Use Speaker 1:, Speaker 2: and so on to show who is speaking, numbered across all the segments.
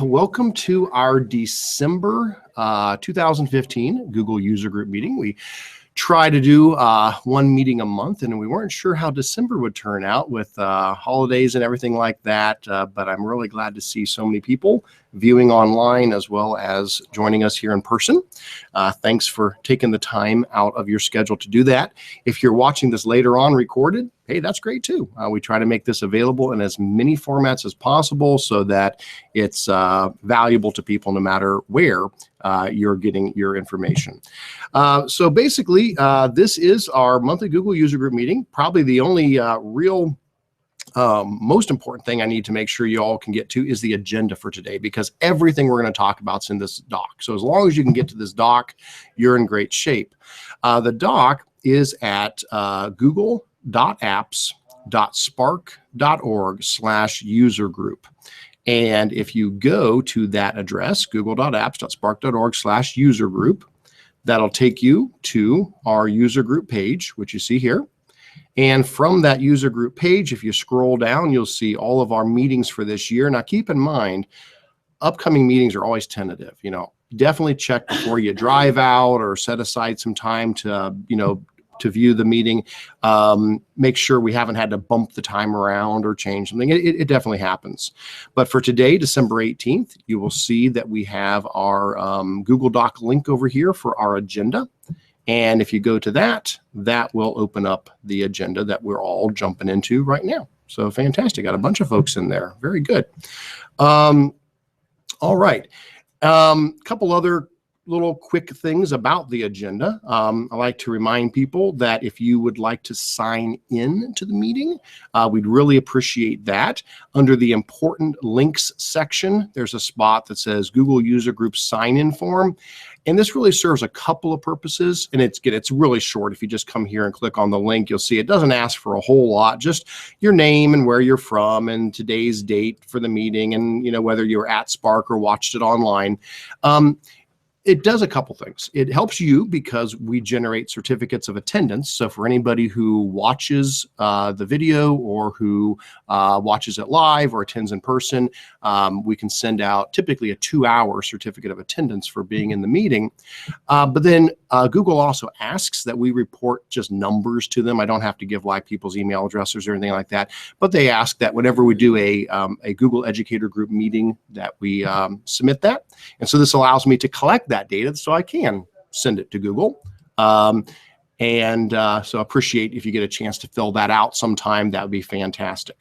Speaker 1: Welcome to our December 2015 Google User Group meeting. We try to do one meeting a month, and we weren't sure how December would turn out with holidays and everything like that, but I'm really glad to see so many people viewing online as well as joining us here in person. Thanks for taking the time out of your schedule to do that. If you're watching this later on recorded, hey, that's great too. We try to make this available in as many formats as possible so that it's valuable to people no matter where you're getting your information. So basically, this is our monthly Google User Group meeting. Probably the only real most important thing I need to make sure you all can get to is the agenda for today, because everything we're going to talk about is in this doc. So as long as you can get to this doc, you're in great shape. The doc is at google.apps.spark.org/user-group. And if you go to that address, google.apps.spark.org/user-group, that'll take you to our user group page, which you see here. And from that user group page, if you scroll down, you'll see all of our meetings for this year. Now, keep in mind, upcoming meetings are always tentative. Definitely check before you drive out or set aside some time to, to view the meeting. Make sure we haven't had to bump the time around or change something. It definitely happens. But for today, December 18th, you will see that we have our Google Doc link over here for our agenda. And if you go to that, that will open up the agenda that we're all jumping into right now. So fantastic. Got a bunch of folks in there. Very good. All right. Couple other little quick things about the agenda. I like to remind people that if you would like to sign in to the meeting, we'd really appreciate that. Under the important links section, there's a spot that says Google User Group sign-in form. And this really serves a couple of purposes, and it's really short. If you just come here and click on the link, you'll see it doesn't ask for a whole lot, just your name and where you're from and today's date for the meeting, and whether you're at Spark or watched it online. It does a couple things. It helps you because we generate certificates of attendance. So for anybody who watches the video or who watches it live or attends in person, we can send out typically a 2-hour certificate of attendance for being in the meeting. But then Google also asks that we report just numbers to them. I don't have to give like people's email addresses or anything like that, but they ask that whenever we do a Google Educator Group meeting that we submit that. And so this allows me to collect that data so I can send it to Google. So appreciate if you get a chance to fill that out sometime. That would be fantastic.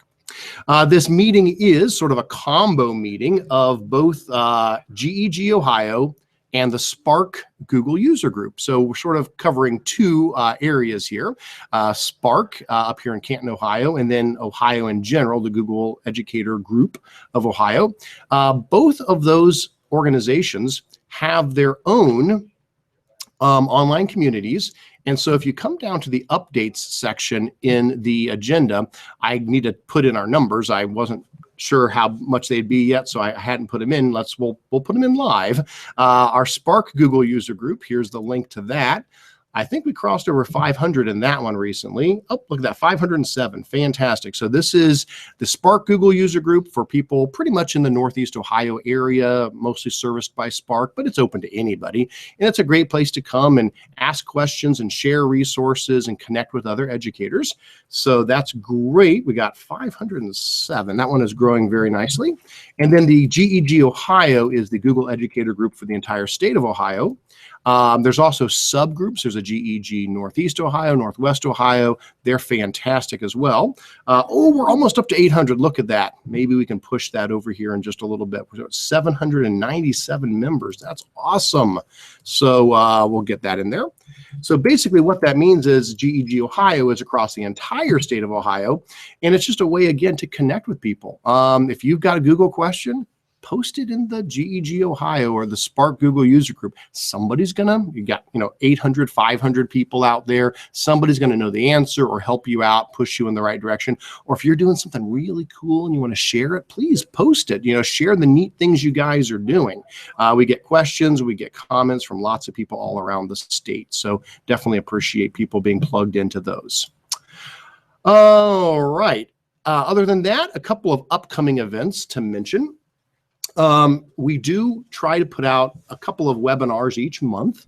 Speaker 1: This meeting is sort of a combo meeting of both GEG Ohio and the Spark Google User Group. So we're sort of covering two areas here. Spark up here in Canton, Ohio, and then Ohio in general, the Google Educator Group of Ohio. Both of those organizations have their own online communities. And so if you come down to the updates section in the agenda, I need to put in our numbers. I wasn't sure how much they'd be yet, so I hadn't put them in. We'll put them in live. Our Spark Google User Group, here's the link to that. I think we crossed over 500 in that one recently. Oh, look at that, 507. Fantastic. So this is the Spark Google User Group for people pretty much in the Northeast Ohio area, mostly serviced by Spark, but it's open to anybody. And it's a great place to come and ask questions and share resources and connect with other educators. So that's great. We got 507. That one is growing very nicely. And then the GEG Ohio is the Google Educator Group for the entire state of Ohio. There's also subgroups. There's a GEG Northeast Ohio, Northwest Ohio. They're fantastic as well. We're almost up to 800. Look at that. Maybe we can push that over here in just a little bit. We're at 797 members. That's awesome. So we'll get that in there. So basically what that means is GEG Ohio is across the entire state of Ohio. And it's just a way, again, to connect with people. If you've got a Google question, post it in the GEG Ohio or the Spark Google User Group. Somebody's gonna, you got 800, 500 people out there. Somebody's gonna know the answer or help you out, push you in the right direction. Or if you're doing something really cool and you want to share it, please post it. Share the neat things you guys are doing. We get questions, we get comments from lots of people all around the state. So definitely appreciate people being plugged into those. All right. Other than that, a couple of upcoming events to mention. We do try to put out a couple of webinars each month.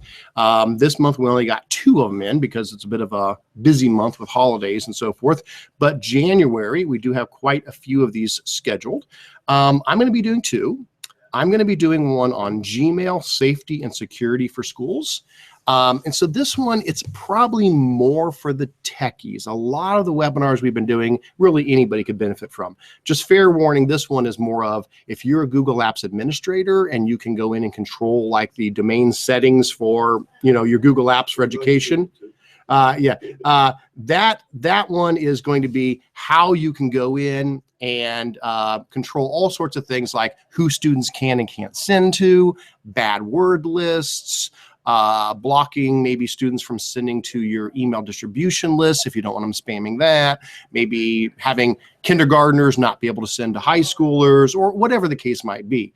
Speaker 1: This month we only got 2 of them in because it's a bit of a busy month with holidays and so forth. But January, we do have quite a few of these scheduled. I'm going to be doing 2. I'm going to be doing one on Gmail safety and security for schools. And so this one, it's probably more for the techies. A lot of the webinars we've been doing, really anybody could benefit from. Just fair warning, this one is more of if you're a Google Apps administrator and you can go in and control like the domain settings for, your Google Apps for education. That one is going to be how you can go in and control all sorts of things like who students can and can't send to, bad word lists, blocking maybe students from sending to your email distribution list if you don't want them spamming that, maybe having kindergartners not be able to send to high schoolers, or whatever the case might be.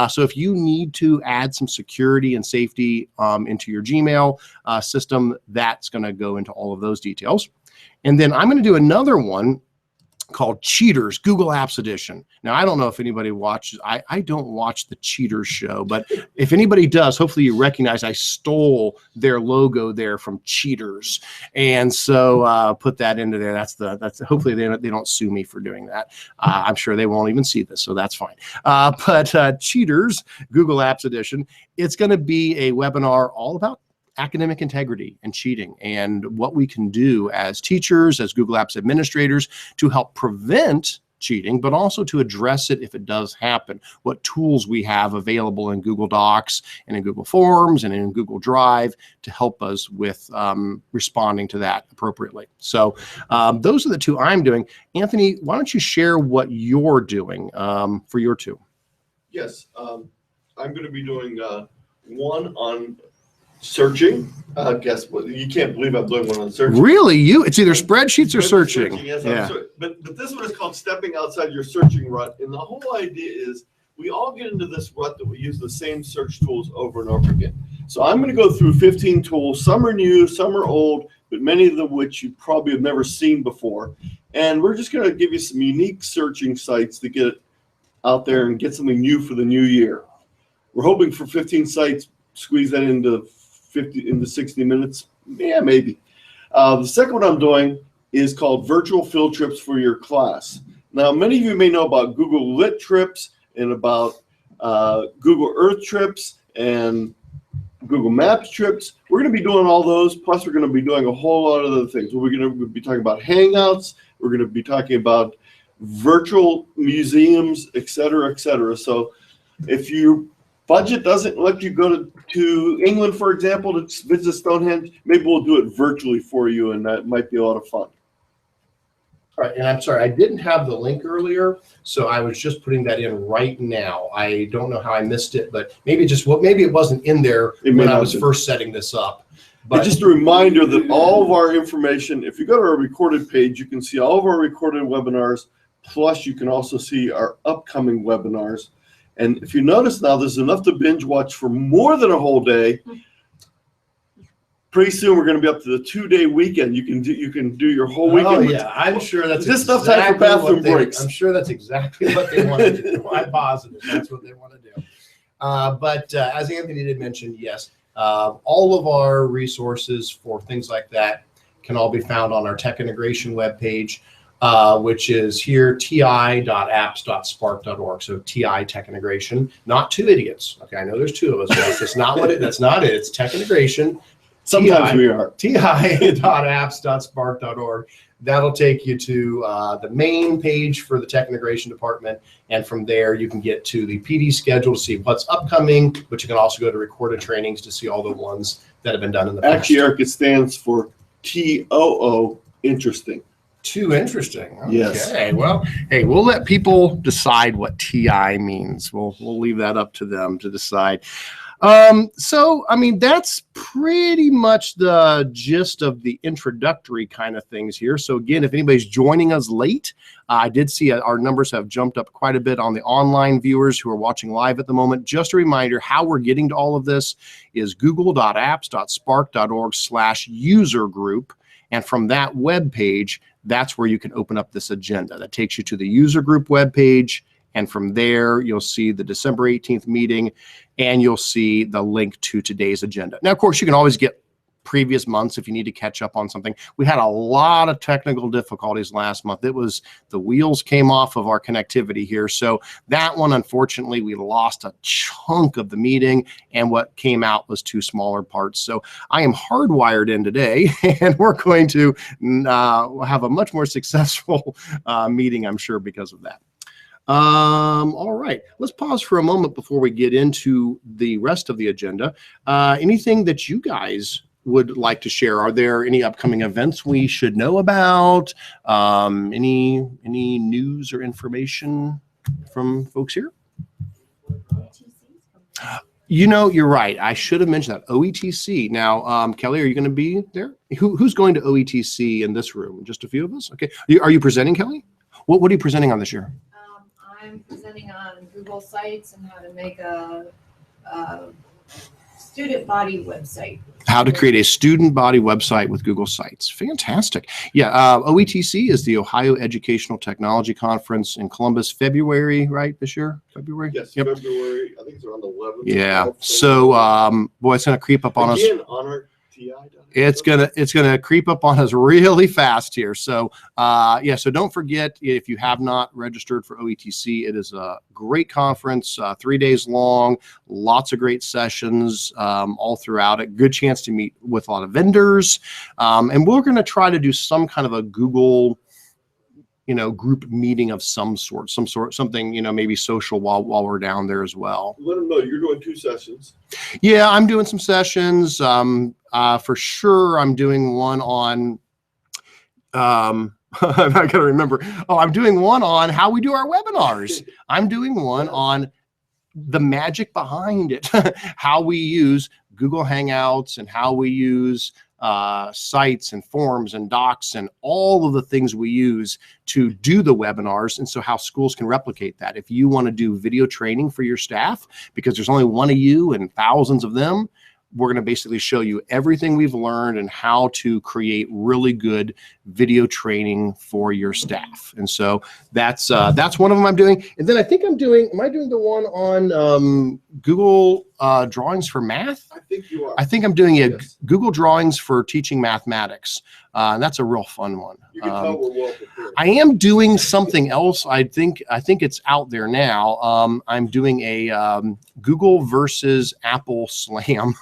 Speaker 1: So if you need to add some security and safety into your Gmail system, that's going to go into all of those details. And then I'm going to do another one called Cheaters, Google Apps Edition. Now, I don't know if anybody watches, I don't watch the Cheaters show, but if anybody does, hopefully you recognize I stole their logo there from Cheaters. And so put that into there. That's hopefully they don't sue me for doing that. I'm sure they won't even see this, so that's fine. But Cheaters, Google Apps Edition, it's going to be a webinar all about academic integrity and cheating and what we can do as teachers, as Google Apps administrators to help prevent cheating, but also to address it if it does happen. What tools we have available in Google Docs and in Google Forms and in Google Drive to help us with responding to that appropriately. So those are the 2 I'm doing. Anthony, why don't you share what you're doing for your 2?
Speaker 2: Yes, I'm going to be doing one on searching. Guess what? You can't believe I'm doing one on searching.
Speaker 1: Really? It's either spreadsheets or searching.
Speaker 2: Yes,
Speaker 1: yeah.
Speaker 2: But this one is called stepping outside your searching rut. And the whole idea is we all get into this rut that we use the same search tools over and over again. So I'm going to go through 15 tools. Some are new, some are old, but many of them which you probably have never seen before. And we're just going to give you some unique searching sites to get out there and get something new for the new year. We're hoping for 15 sites, squeeze that into 60 minutes. Yeah, maybe. The second one I'm doing is called virtual field trips for your class. Now, many of you may know about Google Lit trips and about Google Earth trips and Google Maps trips. We're going to be doing all those, plus we're going to be doing a whole lot of other things. We're going to be talking about Hangouts. We're going to be talking about virtual museums, et cetera, et cetera. So if you budget doesn't let you go to England, for example, to visit Stonehenge, maybe we'll do it virtually for you, and that might be a lot of fun.
Speaker 1: All right, and I'm sorry, I didn't have the link earlier, so I was just putting that in right now. I don't know how I missed it, but maybe it wasn't in there when I was first setting this up.
Speaker 2: But just a reminder that all of our information, if you go to our recorded page, you can see all of our recorded webinars, plus you can also see our upcoming webinars. And if you notice now, there's enough to binge watch for more than a whole day. Pretty soon, we're going to be up to the 2-day weekend. You can do your whole weekend.
Speaker 1: Oh yeah, I'm sure that's
Speaker 2: this stuff time for bathroom breaks.
Speaker 1: I'm sure that's exactly what they want to do. I'm positive that's what they want to do. But as Anthony did mention, yes, all of our resources for things like that can all be found on our tech integration webpage. Which is here, ti.apps.spark.org. So TI Tech Integration, not 2 idiots. Okay, I know there's 2 of us, but that's not what that's not it. It's Tech Integration.
Speaker 2: Sometimes we are.
Speaker 1: ti.apps.spark.org. That'll take you to the main page for the Tech Integration Department. And from there, you can get to the PD schedule to see what's upcoming, but you can also go to recorded trainings to see all the ones that have been done in the past.
Speaker 2: Actually, Eric, it stands for TOO, interesting.
Speaker 1: Too interesting. Okay.
Speaker 2: Yes.
Speaker 1: Well, hey, we'll let people decide what TI means. We'll leave that up to them to decide. So, I mean, that's pretty much the gist of the introductory kind of things here. So again, if anybody's joining us late, I did see our numbers have jumped up quite a bit on the online viewers who are watching live at the moment. Just a reminder, how we're getting to all of this is google.apps.spark.org/user group. And from that web page, that's where you can open up this agenda. That takes you to the user group web page, And from there, you'll see the December 18th meeting, and you'll see the link to today's agenda. Now, of course, you can always get previous months if you need to catch up on something. We had a lot of technical difficulties last month. It was, the wheels came off of our connectivity here. So that one, unfortunately, we lost a chunk of the meeting, and what came out was 2 smaller parts. So I am hardwired in today, and we're going to have a much more successful meeting, I'm sure, because of that. All right, let's pause for a moment before we get into the rest of the agenda. Anything that you guys would like to share? Are there any upcoming events we should know about? Any news or information from folks here? You know, you're right. I should have mentioned that. OETC. Now, Kelly, are you going to be there? Who's going to OETC in this room? Just a few of us? Okay. Are you presenting, Kelly? What are you presenting on this year?
Speaker 3: I'm presenting on Google Sites and how to make a student body website. How to create a
Speaker 1: student body website with Google Sites. Fantastic. Yeah, OETC is the Ohio Educational Technology Conference in Columbus, February, right, this year? February?
Speaker 2: Yes, yep. February. I think it's around the 11th.
Speaker 1: Yeah. So, boy, it's going to creep up on us.
Speaker 2: On our TI.
Speaker 1: It's gonna creep up on us really fast here. So yeah, so don't forget, if you have not registered for OETC, it is a great conference, 3 days long, lots of great sessions all throughout it. Good chance to meet with a lot of vendors, and we're going to try to do some kind of a Google, group meeting of something, maybe social while we're down there as well.
Speaker 2: Let them know you're doing 2 sessions.
Speaker 1: Yeah, I'm doing some sessions. For sure, I'm doing one on, I'm not gonna remember. Oh, I'm doing one on how we do our webinars. I'm doing one on the magic behind it, how we use Google Hangouts and how we use sites and forms and docs and all of the things we use to do the webinars, and so how schools can replicate that. If you want to do video training for your staff, because there's only one of you and thousands of them, we're going to basically show you everything we've learned and how to create really good video training for your staff. And so that's one of them I'm doing. And then I think am I doing the one on Google Drawings for Math?
Speaker 2: I think you are.
Speaker 1: I think I'm doing a Google Drawings for teaching mathematics. And that's a real fun one.
Speaker 2: You can tell we're well prepared.
Speaker 1: I am doing something else. I think it's out there now. I'm doing a Google versus Apple slam.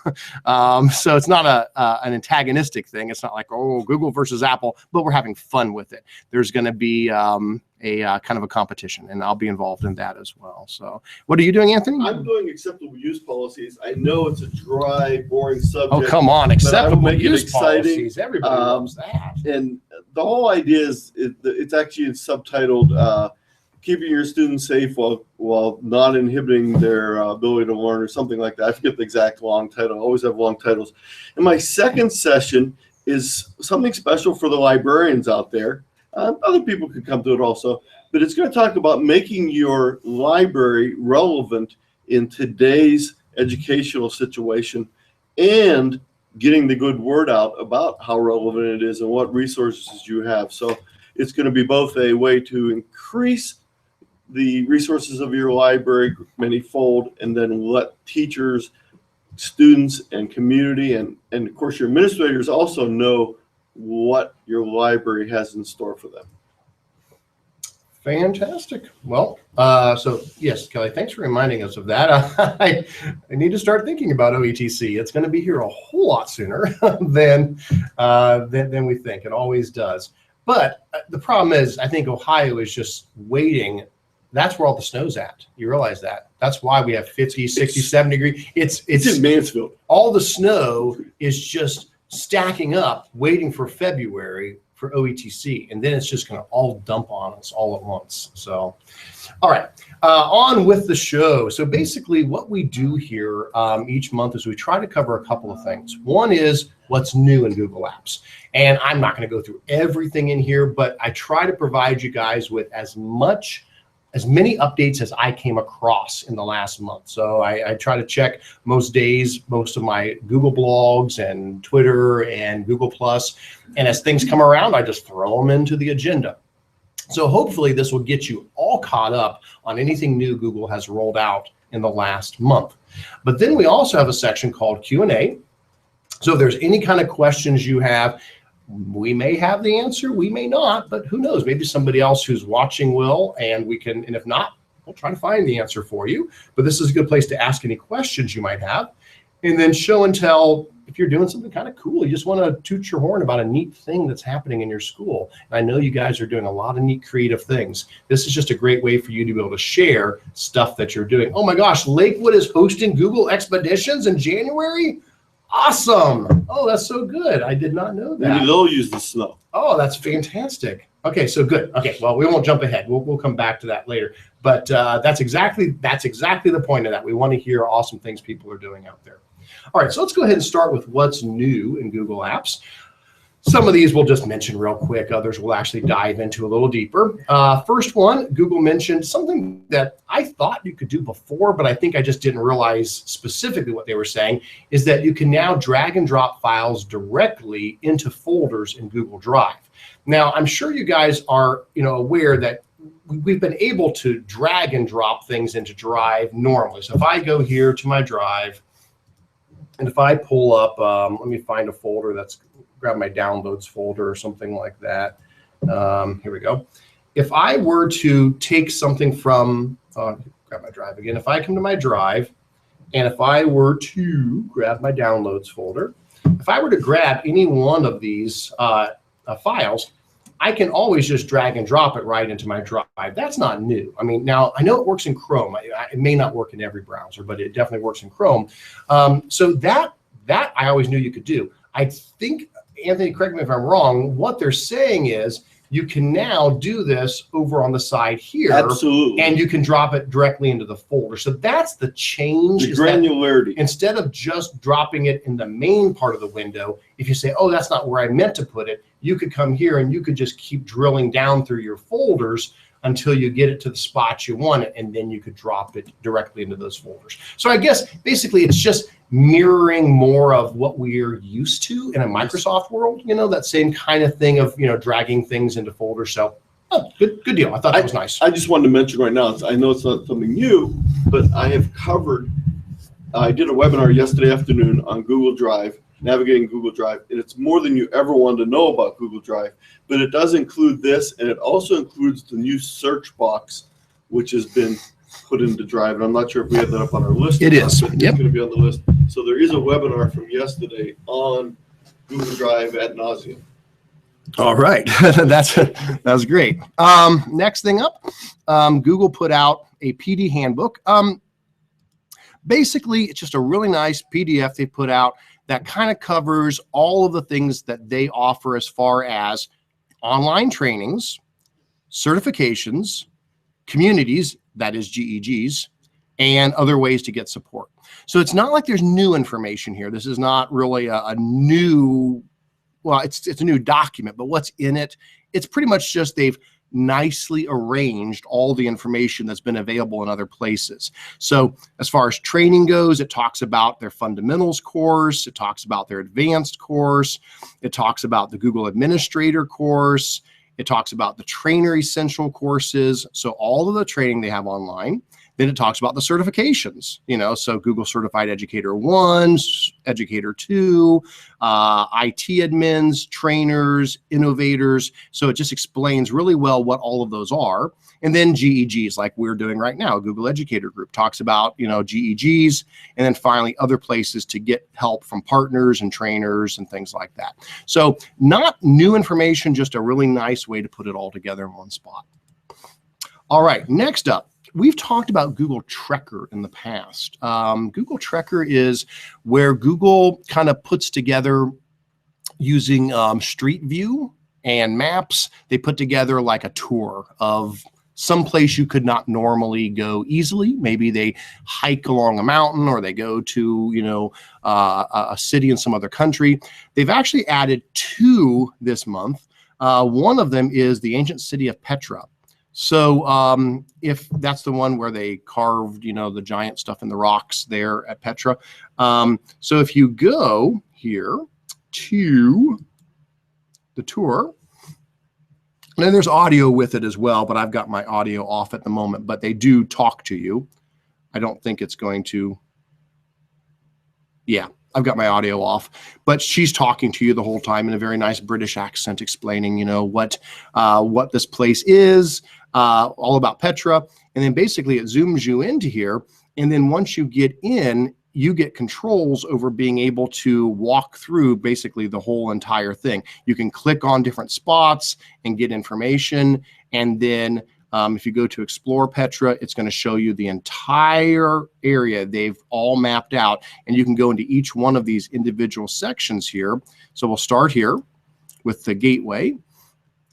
Speaker 1: So it's not an antagonistic thing. It's not like, oh, Google versus Apple, but we're having fun with it. There's going to be a kind of a competition, and I'll be involved in that as well. So what are you doing, Anthony?
Speaker 2: I'm doing acceptable use policies. I know it's a dry, boring subject.
Speaker 1: Oh, come on. Acceptable use
Speaker 2: exciting.
Speaker 1: Policies. Everybody loves that.
Speaker 2: And the whole idea is it's actually subtitled keeping your students safe while not inhibiting their ability to learn, or something like that. I forget the exact long title. I always have long titles. And my second session is something special for the librarians out there. Other people could come to it also, but it's going to talk about making your library relevant in today's educational situation and getting the good word out about how relevant it is and what resources you have. So it's going to be both a way to increase the resources of your library many-fold, and then let teachers, students, and community, and of course your administrators also know what your library has in store for them.
Speaker 1: Fantastic. Well, so yes, Kelly, thanks for reminding us of that. I need to start thinking about OETC. It's going to be here a whole lot sooner than we think. It always does. But the problem is, I think Ohio is just waiting. That's where all the snow's at. You realize that. That's why we have 50, 60, 70 degrees. It's
Speaker 2: in Mansfield.
Speaker 1: All the snow is just stacking up, waiting for February for OETC, and then it's just going to all dump on us all at once. So, all right, on with the show. So basically what we do here each month is we try to cover a couple of things. One is what's new in Google Apps. And I'm not going to go through everything in here, but I try to provide you guys with as many updates as I came across in the last month. So I try to check most days, most of my Google blogs and Twitter and Google+. And as things come around, I just throw them into the agenda. So hopefully this will get you all caught up on anything new Google has rolled out in the last month. But then we also have a section called Q&A. So if there's any kind of questions you have, we may have the answer, we may not, but who knows? Maybe somebody else who's watching will, and we can, and if not, we'll try to find the answer for you. But this is a good place to ask any questions you might have. And then show and tell, if you're doing something kind of cool, you just want to toot your horn about a neat thing that's happening in your school. And I know you guys are doing a lot of neat creative things. This is just a great way for you to be able to share stuff that you're doing. Oh my gosh, Lakewood is hosting Google Expeditions in January? Awesome. Oh, that's so good. I did not know that.
Speaker 2: Maybe they'll use the snow.
Speaker 1: Oh, that's fantastic. Okay, so good. Okay, well, we won't jump ahead. We'll come back to that later. But that's exactly the point of that. We want to hear awesome things people are doing out there. All right, so let's go ahead and start with what's new in Google Apps. Some of these we'll just mention real quick. Others we'll actually dive into a little deeper. First one, Google mentioned something that I thought you could do before, but I think I just didn't realize specifically what they were saying, is that you can now drag and drop files directly into folders in Google Drive. Now, I'm sure you guys are aware that we've been able to drag and drop things into Drive normally. So if I go here to my Drive, and if I pull up, let me find a folder that's, grab my downloads folder or something like that. Here we go. If I were to take something from, grab my Drive again. If I come to my Drive, and if I were to grab my downloads folder, if I were to grab any one of these files, I can always just drag and drop it right into my Drive. That's not new. I mean, now I know it works in Chrome. It may not work in every browser, but it definitely works in Chrome. So that I always knew you could do. I think, Anthony, correct me if I'm wrong, what they're saying is you can now do this over on the side here.
Speaker 2: Absolutely.
Speaker 1: And you can drop it directly into the folder. So that's the change.
Speaker 2: The granularity.
Speaker 1: Instead of just dropping it in the main part of the window, if you say, oh, that's not where I meant to put it, you could come here and you could just keep drilling down through your folders until you get it to the spot you want it, and then you could drop it directly into those folders. So I guess basically it's just mirroring more of what we're used to in a Microsoft world, that same kind of thing of, dragging things into folders. So good deal. I thought that was nice.
Speaker 2: I just wanted to mention right now, I know it's not something new, but I have covered, I did a webinar yesterday afternoon on Google Drive, navigating Google Drive, and it's more than you ever wanted to know about Google Drive, but it does include this, and it also includes the new search box, which has been put into Drive, and I'm not sure if we have that up on our list.
Speaker 1: It is.
Speaker 2: But it's going to be on the list. So there is a webinar from yesterday on Google Drive ad nauseum.
Speaker 1: All right, that's great. Next thing up, Google put out a PD Handbook. Basically, it's just a really nice PDF they put out that kind of covers all of the things that they offer as far as online trainings, certifications, communities, that is GEGs, and other ways to get support. So it's not like there's new information here. This is not really a new, well, it's a new document, but what's in it? It's pretty much just they've nicely arranged all the information that's been available in other places. So as far as training goes, it talks about their fundamentals course, it talks about their advanced course, it talks about the Google Administrator course, it talks about the Trainer Essential courses, so all of the training they have online. Then it talks about the certifications, so Google Certified Educator 1, Educator 2, IT admins, trainers, innovators. So it just explains really well what all of those are. And then GEGs, like we're doing right now, Google Educator Group talks about, GEGs, and then finally other places to get help from partners and trainers and things like that. So not new information, just a really nice way to put it all together in one spot. All right, next up. We've talked about Google Trekker in the past. Google Trekker is where Google kind of puts together using Street View and maps. They put together like a tour of some place you could not normally go easily. Maybe they hike along a mountain or they go to, a city in some other country. They've actually added 2 this month. One of them is the ancient city of Petra. So if that's the one where they carved, the giant stuff in the rocks there at Petra. So if you go here to the tour, And then there's audio with it as well, but I've got my audio off at the moment, but they do talk to you. I don't think it's going to, yeah, I've got my audio off, but she's talking to you the whole time in a very nice British accent, explaining, you know, what this place is, all about Petra. And then basically it zooms you into here. And then once you get in, you get controls over being able to walk through basically the whole entire thing. You can click on different spots and get information. And then if you go to Explore Petra, it's going to show you the entire area they've all mapped out. And you can go into each one of these individual sections here. So we'll start here with the gateway.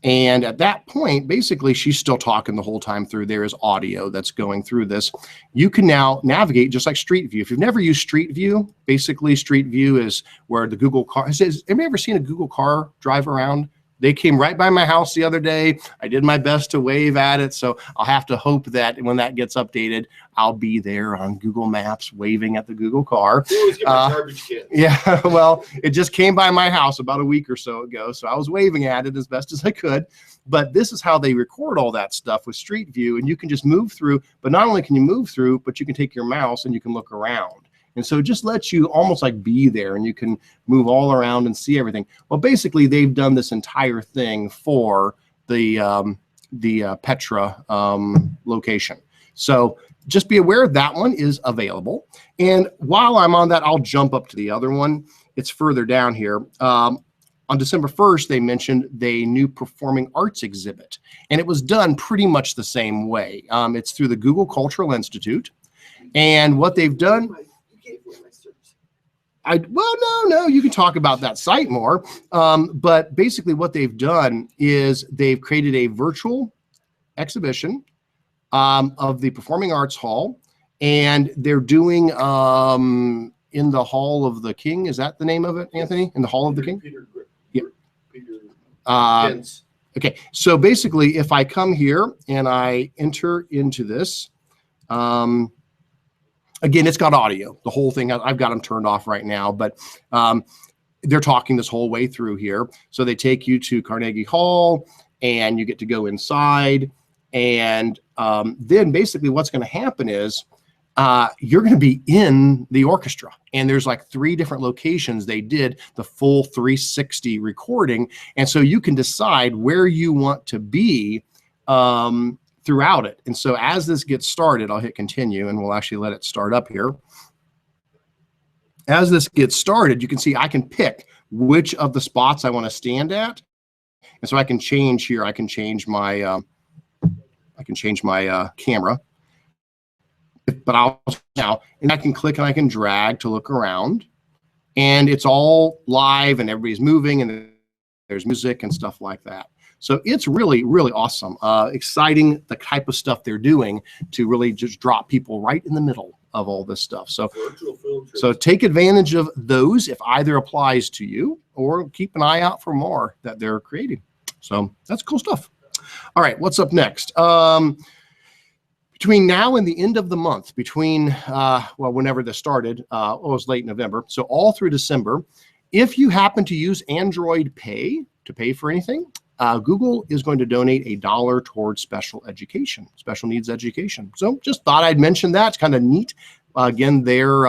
Speaker 1: And at that point, basically, she's still talking the whole time through. There is audio that's going through this. You can now navigate just like Street View. If you've never used Street View, basically Street View is where the Google car, has anybody ever seen a Google car drive around? They came right by my house the other day. I did my best to wave at it. So I'll have to hope that when that gets updated, I'll be there on Google Maps waving at the Google car.
Speaker 2: You always get my garbage can.
Speaker 1: Yeah, well, it just came by my house about a week or so ago. So I was waving at it as best as I could. But this is how they record all that stuff with Street View. And you can just move through. But not only can you move through, but you can take your mouse and you can look around. And so it just lets you almost like be there, and you can move all around and see everything. Well, basically, they've done this entire thing for the Petra location. So just be aware that one is available. And while I'm on that, I'll jump up to the other one. It's further down here. On December 1st, they mentioned the new performing arts exhibit, and it was done pretty much the same way. It's through the Google Cultural Institute, and what they've done. Well, no, you can talk about that site more. But basically what they've done is they've created a virtual exhibition of the Performing Arts Hall, and they're doing in the Hall of the King. Is that the name of it, Anthony? In the Hall of the King? Yeah. Okay, so basically if I come here and I enter into this, again, it's got audio, the whole thing. I've got them turned off right now, but they're talking this whole way through here. So they take you to Carnegie Hall and you get to go inside. And then basically what's going to happen is you're going to be in the orchestra. And there's like 3 different locations. They did the full 360 recording. And so you can decide where you want to be throughout it. And so as this gets started, I'll hit continue and we'll actually let it start up here. As this gets started, you can see I can pick which of the spots I want to stand at. And so I can change here. I can change my camera. But I'll now, and I can click and I can drag to look around. And it's all live and everybody's moving and there's music and stuff like that. So it's really, really awesome. Exciting, the type of stuff they're doing to really just drop people right in the middle of all this stuff. So take advantage of those if either applies to you, or keep an eye out for more that they're creating. So that's cool stuff. All right, what's up next? Between now and the end of the month, well, whenever this started, it was late November, so all through December, if you happen to use Android Pay to pay for anything, Google is going to donate $1 towards special needs education. So just thought I'd mention that. It's kind of neat. Again, their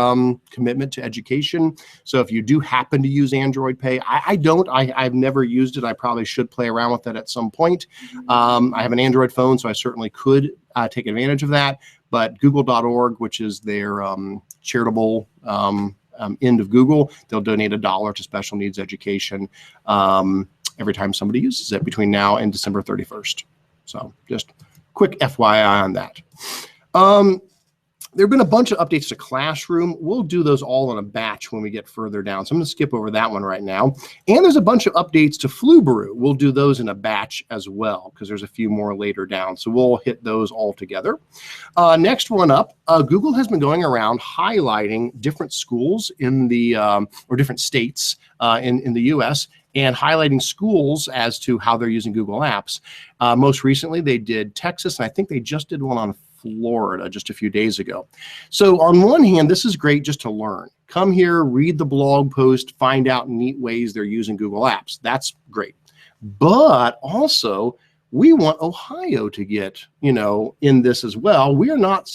Speaker 1: commitment to education. So if you do happen to use Android Pay, I don't. I've never used it. I probably should play around with it at some point. I have an Android phone, so I certainly could take advantage of that. But Google.org, which is their charitable end of Google, they'll donate $1 to special needs education every time somebody uses it between now and December 31st. So just quick FYI on that. There have been a bunch of updates to Classroom. We'll do those all in a batch when we get further down. So I'm going to skip over that one right now. And there's a bunch of updates to Flubaroo. We'll do those in a batch as well because there's a few more later down. So we'll hit those all together. Next one up, Google has been going around highlighting different schools in the, or different states in the US, and highlighting schools as to how they're using Google Apps. Most recently, they did Texas, and I think they just did one on Florida just a few days ago. So on one hand, this is great just to learn. Come here, read the blog post, find out neat ways they're using Google Apps. That's great. But also, we want Ohio to get, in this as well. We're not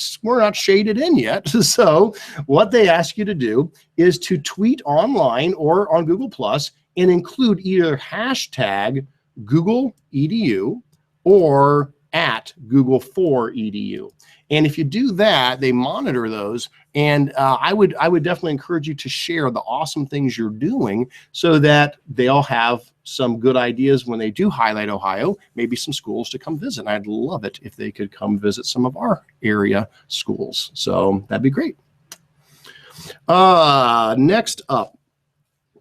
Speaker 1: shaded in yet. So what they ask you to do is to tweet online or on Google Plus and include either hashtag Google EDU or at Google for EDU. And if you do that, they monitor those. And I would definitely encourage you to share the awesome things you're doing so that they all have some good ideas when they do highlight Ohio, maybe some schools to come visit. And I'd love it if they could come visit some of our area schools. So that'd be great. Next up,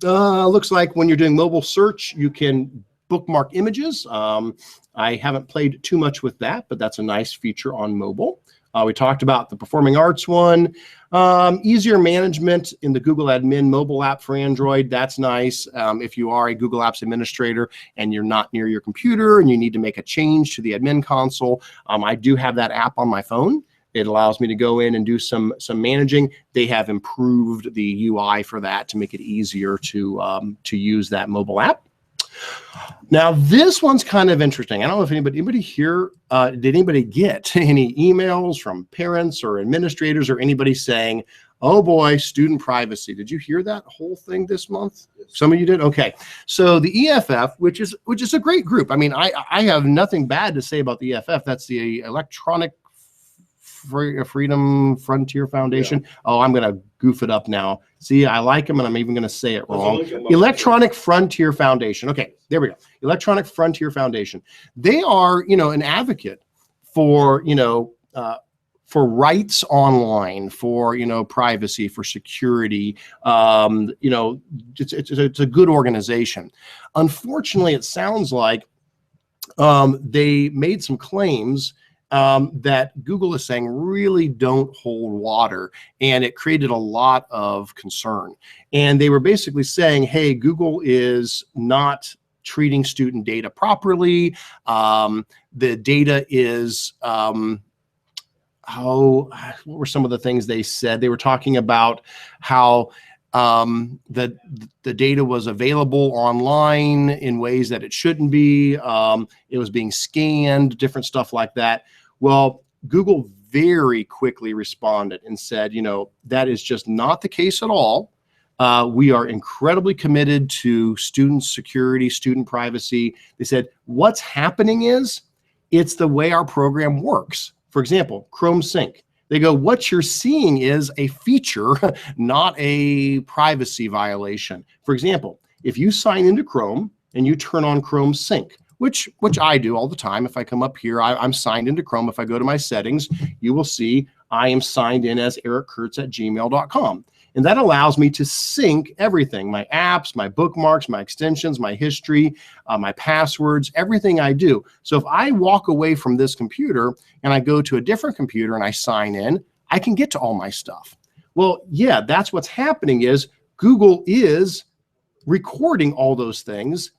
Speaker 1: looks like when you're doing mobile search, you can bookmark images. I haven't played too much with that, but that's a nice feature on mobile. We talked about the performing arts one. Easier management in the Google Admin mobile app for Android. That's nice. If you are a Google Apps administrator and you're not near your computer and you need to make a change to the admin console, I do have that app on my phone. It allows me to go in and do some managing. They have improved the UI for that to make it easier to use that mobile app. Now, this one's kind of interesting. I don't know if anybody here, did anybody get any emails from parents or administrators or anybody saying, oh boy, student privacy? Did you hear that whole thing this month? Some of you did? Okay. So the EFF, which is a great group. I mean, I have nothing bad to say about the EFF. That's the Electronic Freedom Frontier Foundation. Yeah. Oh, I'm going to goof it up now. See, I like them, and I'm even going to say it wrong. Electronic Frontier Foundation. Okay, there we go. Electronic Frontier Foundation. They are, an advocate for, for rights online, for, privacy, for security. It's a good organization. Unfortunately, it sounds like they made some claims that Google is saying really don't hold water, and it created a lot of concern. And they were basically saying, hey, Google is not treating student data properly. The data is, what were some of the things they said? They were talking about how the data was available online in ways that it shouldn't be. It was being scanned, different stuff like that. Well, Google very quickly responded and said, that is just not the case at all. We are incredibly committed to student security, student privacy. They said, what's happening is it's the way our program works. For example, Chrome Sync. They go, what you're seeing is a feature, not a privacy violation. For example, if you sign into Chrome and you turn on Chrome Sync, which I do all the time. If I come up here, I'm signed into Chrome. If I go to my settings, you will see I am signed in as ericcurts@gmail.com. And that allows me to sync everything, my apps, my bookmarks, my extensions, my history, my passwords, everything I do. So if I walk away from this computer and I go to a different computer and I sign in, I can get to all my stuff. Well, yeah, that's what's happening is Google is recording all those things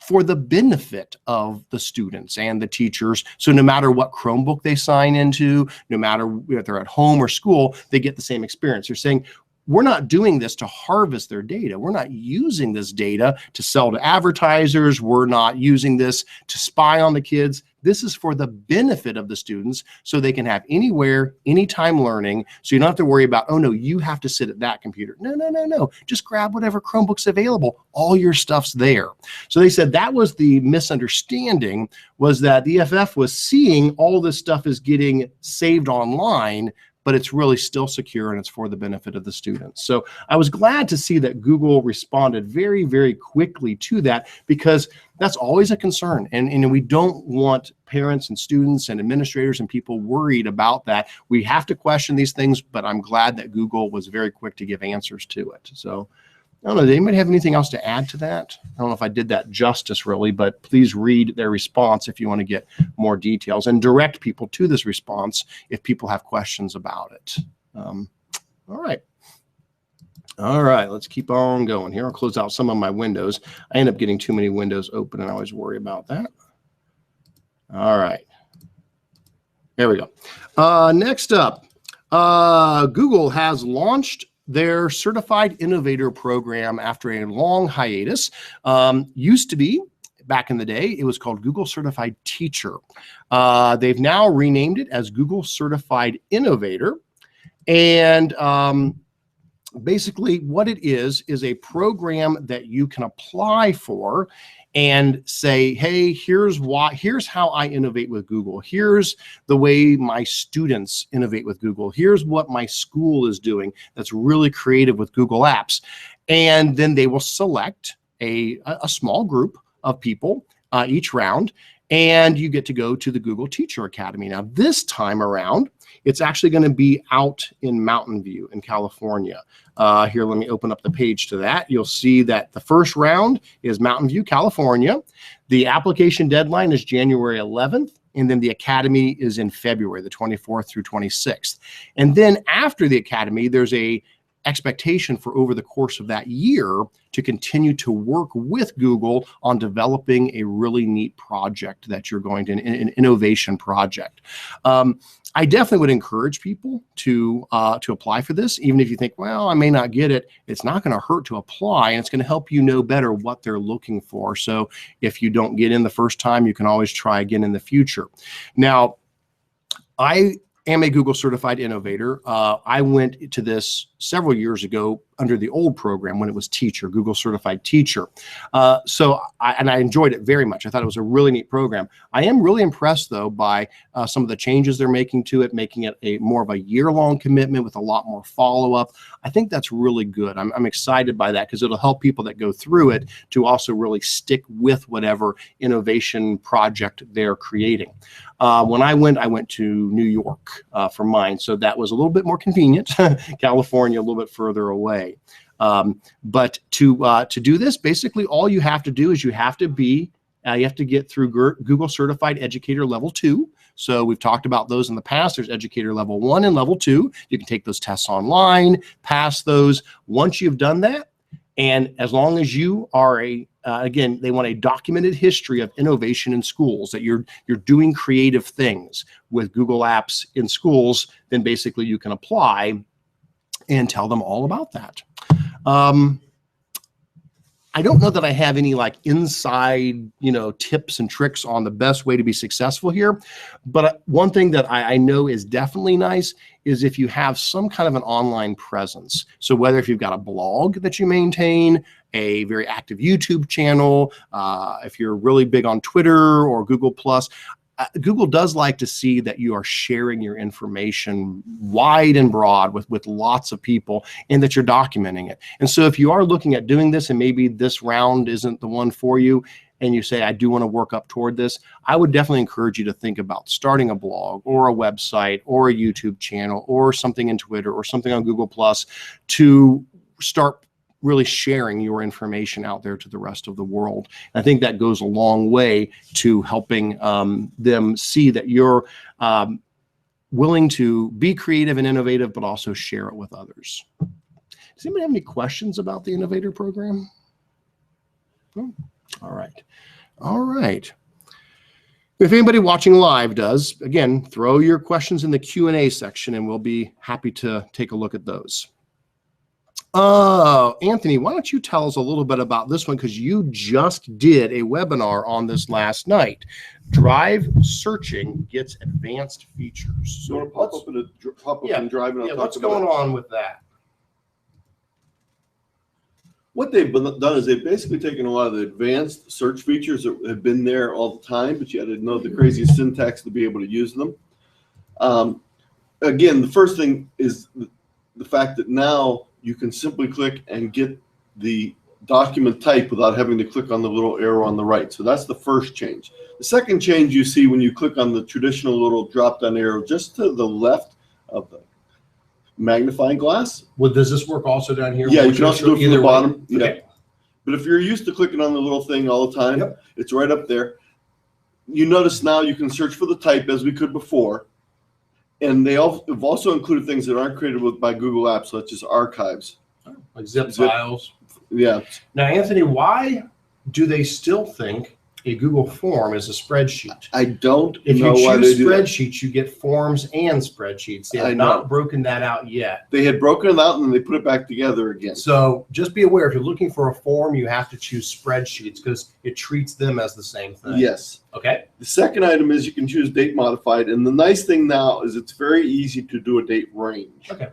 Speaker 1: for the benefit of the students and the teachers. So no matter what Chromebook they sign into, no matter if they're at home or school, they get the same experience. They're saying, we're not doing this to harvest their data. We're not using this data to sell to advertisers. We're not using this to spy on the kids. This is for the benefit of the students so they can have anywhere, anytime learning. So you don't have to worry about, oh no, you have to sit at that computer. No. Just grab whatever Chromebook's available. All your stuff's there. So they said that was the misunderstanding, was that the EFF was seeing all this stuff is getting saved online, but it's really still secure and it's for the benefit of the students. So I was glad to see that Google responded very, very quickly to that, because that's always a concern. And we don't want parents and students and administrators and people worried about that. We have to question these things, but I'm glad that Google was very quick to give answers to it. So I don't know, does anybody have anything else to add to that? I don't know if I did that justice really, but please read their response if you want to get more details and direct people to this response if people have questions about it. All right, let's keep on going here. I'll close out some of my windows. I end up getting too many windows open and I always worry about that. All right, there we go. Next up, Google has launched their Certified Innovator program after a long hiatus. Used to be back in the day, it was called Google Certified Teacher. They've now renamed it as Google Certified Innovator. And basically what it is a program that you can apply for and say, hey, here's how I innovate with Google. Here's the way my students innovate with Google. Here's what my school is doing that's really creative with Google Apps. And then they will select a small group of people each round, and you get to go to the Google Teacher Academy. Now, this time around, it's actually going to be out in Mountain View in California. Here, let me open up the page to that. You'll see that the first round is Mountain View, California. The application deadline is January 11th, and then the Academy is in February, the 24th through 26th. And then after the Academy, there's a expectation for over the course of that year to continue to work with Google on developing a really neat project that you're going to, an innovation project. I definitely would encourage people to apply for this, even if you think, well, I may not get it. It's not going to hurt to apply, and it's going to help you know better what they're looking for. So if you don't get in the first time, you can always try again in the future. Now, I am a Google Certified Innovator. I went to this several years ago under the old program when it was Teacher, Google Certified Teacher. So I enjoyed it very much. I thought it was a really neat program. I am really impressed, though, by some of the changes they're making to it, making it a more of a year-long commitment with a lot more follow-up. I think that's really good. I'm excited by that because it'll help people that go through it to also really stick with whatever innovation project they're creating. When I went to New York for mine, so that was a little bit more convenient. California, a little bit further away. But to do this, basically all you have to do is you have to get through Google Certified Educator Level 2. So we've talked about those in the past. There's Educator Level 1 and Level 2. You can take those tests online, pass those. Once you've done that, and as long as you are again, they want a documented history of innovation in schools, that you're doing creative things with Google Apps in schools, then basically you can apply and tell them all about that. I don't know that I have any like inside, tips and tricks on the best way to be successful here. But one thing that I know is definitely nice is if you have some kind of an online presence. So whether if you've got a blog that you maintain, a very active YouTube channel, if you're really big on Twitter or Google+, Google does like to see that you are sharing your information wide and broad with lots of people, and that you're documenting it. And so if you are looking at doing this and maybe this round isn't the one for you, and you say, I do want to work up toward this, I would definitely encourage you to think about starting a blog or a website or a YouTube channel or something in Twitter or something on Google+ to start really sharing your information out there to the rest of the world. And I think that goes a long way to helping them see that you're willing to be creative and innovative, but also share it with others. Does anybody have any questions about the Innovator program? Oh, all right. All right. If anybody watching live does, again, throw your questions in the Q&A section and we'll be happy to take a look at those. Anthony, why don't you tell us a little bit about this one, because you just did a webinar on this last night. Drive searching gets advanced features.
Speaker 2: So you want to pop up and drive and I'll talk
Speaker 1: what's
Speaker 2: about
Speaker 1: going
Speaker 2: it.
Speaker 1: on with that?
Speaker 2: What they've done is they've basically taken a lot of the advanced search features that have been there all the time, but you had to know the craziest syntax to be able to use them. Again, the first thing is the fact that now you can simply click and get the document type without having to click on the little arrow on the right. So that's the first change. The second change you see when you click on the traditional little drop-down arrow just to the left of the magnifying glass.
Speaker 1: Well, does this work also down here?
Speaker 2: Yeah, you can also do it from the bottom.
Speaker 1: Okay.
Speaker 2: Yeah. But if you're used to clicking on the little thing all the time,
Speaker 1: Yep.
Speaker 2: It's right up there. You notice now you can search for the type as we could before. And they have also included things that aren't created by Google Apps, such as archives.
Speaker 1: Like zip files.
Speaker 2: Yeah.
Speaker 1: Now, Anthony, why do they still think a Google form is a spreadsheet.
Speaker 2: I don't
Speaker 1: If you
Speaker 2: know why they
Speaker 1: choose
Speaker 2: do that.
Speaker 1: spreadsheets, you get forms and spreadsheets. They
Speaker 2: I
Speaker 1: have
Speaker 2: know.
Speaker 1: not broken that out yet.
Speaker 2: They had broken it out and then they put it back together again.
Speaker 1: So just be aware, if you're looking for a form, you have to choose spreadsheets because it treats them as the same thing.
Speaker 2: Yes.
Speaker 1: Okay.
Speaker 2: The second item is you can choose date modified. And the nice thing now is it's very easy to do a date range.
Speaker 1: Okay.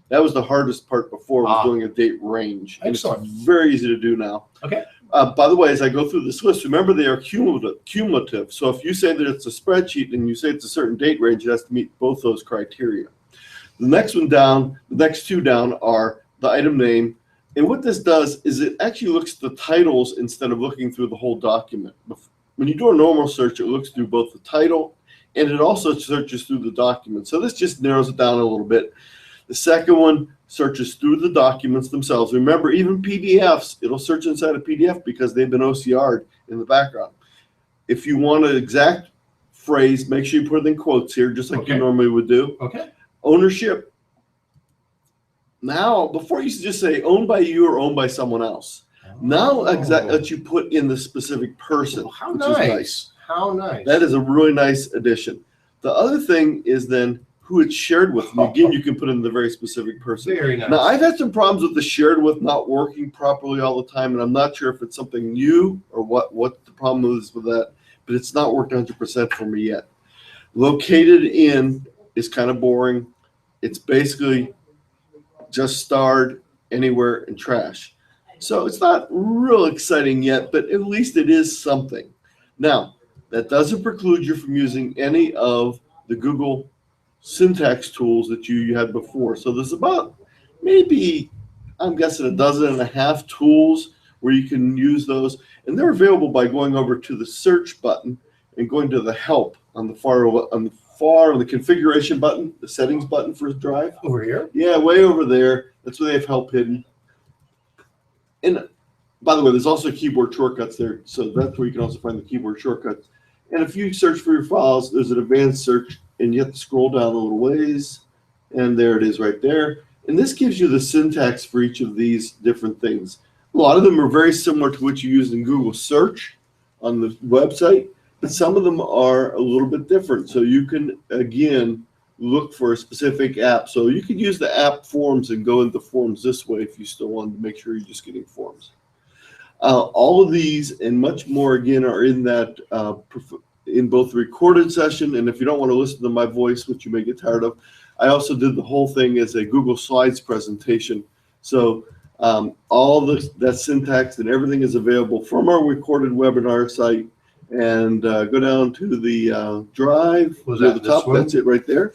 Speaker 2: That was the hardest part before, was
Speaker 1: Ah.
Speaker 2: doing a date range. And
Speaker 1: Excellent.
Speaker 2: it's very easy to do now.
Speaker 1: Okay.
Speaker 2: By the way, as I go through this list, remember they are cumulative. So if you say that it's a spreadsheet and you say it's a certain date range, it has to meet both those criteria. The next one down, the next two down are the item name. And what this does is it actually looks at the titles instead of looking through the whole document. When you do a normal search, it looks through both the title and it also searches through the document. So this just narrows it down a little bit. The second one searches through the documents themselves. Remember, even PDFs, it'll search inside a PDF because they've been OCR'd in the background. If you want an exact phrase, make sure you put it in quotes here, just like you normally would do.
Speaker 1: Okay.
Speaker 2: Ownership. Now, before you used to just say owned by you or owned by someone else. Now, that you put in the specific person.
Speaker 1: Oh, how
Speaker 2: which is
Speaker 1: nice. How nice.
Speaker 2: That is a really nice addition. The other thing is then who it's shared with. And again, you can put in the very specific person.
Speaker 1: Very nice.
Speaker 2: Now, I've had some problems with the shared with not working properly all the time, and I'm not sure if it's something new or what the problem is with that, but it's not worked 100% for me yet. Located in is kind of boring. It's basically just starred, anywhere, and trash. So it's not real exciting yet, but at least it is something. Now, that doesn't preclude you from using any of the Google syntax tools that you had before. So there's about maybe, I'm guessing, 12 tools where you can use those. And they're available by going over to the search button and going to the help on the configuration button, the settings button for Drive.
Speaker 1: Over here?
Speaker 2: Yeah, way over there. That's where they have help hidden. And by the way, there's also keyboard shortcuts there. So that's where you can also find the keyboard shortcuts. And if you search for your files, there's an advanced search, and you have to scroll down a little ways. And there it is right there. And this gives you the syntax for each of these different things. A lot of them are very similar to what you use in Google search on the website, but some of them are a little bit different. So you can, again, look for a specific app. So you could use the app forms and go into forms this way if you still want to make sure you're just getting forms. All of these and much more, again, are in that in both the recorded session, and if you don't want to listen to my voice, which you may get tired of, I also did the whole thing as a Google Slides presentation. So all that syntax and everything is available from our recorded webinar site. And go down to the Drive.
Speaker 1: Was that
Speaker 2: at the top? That's it right there.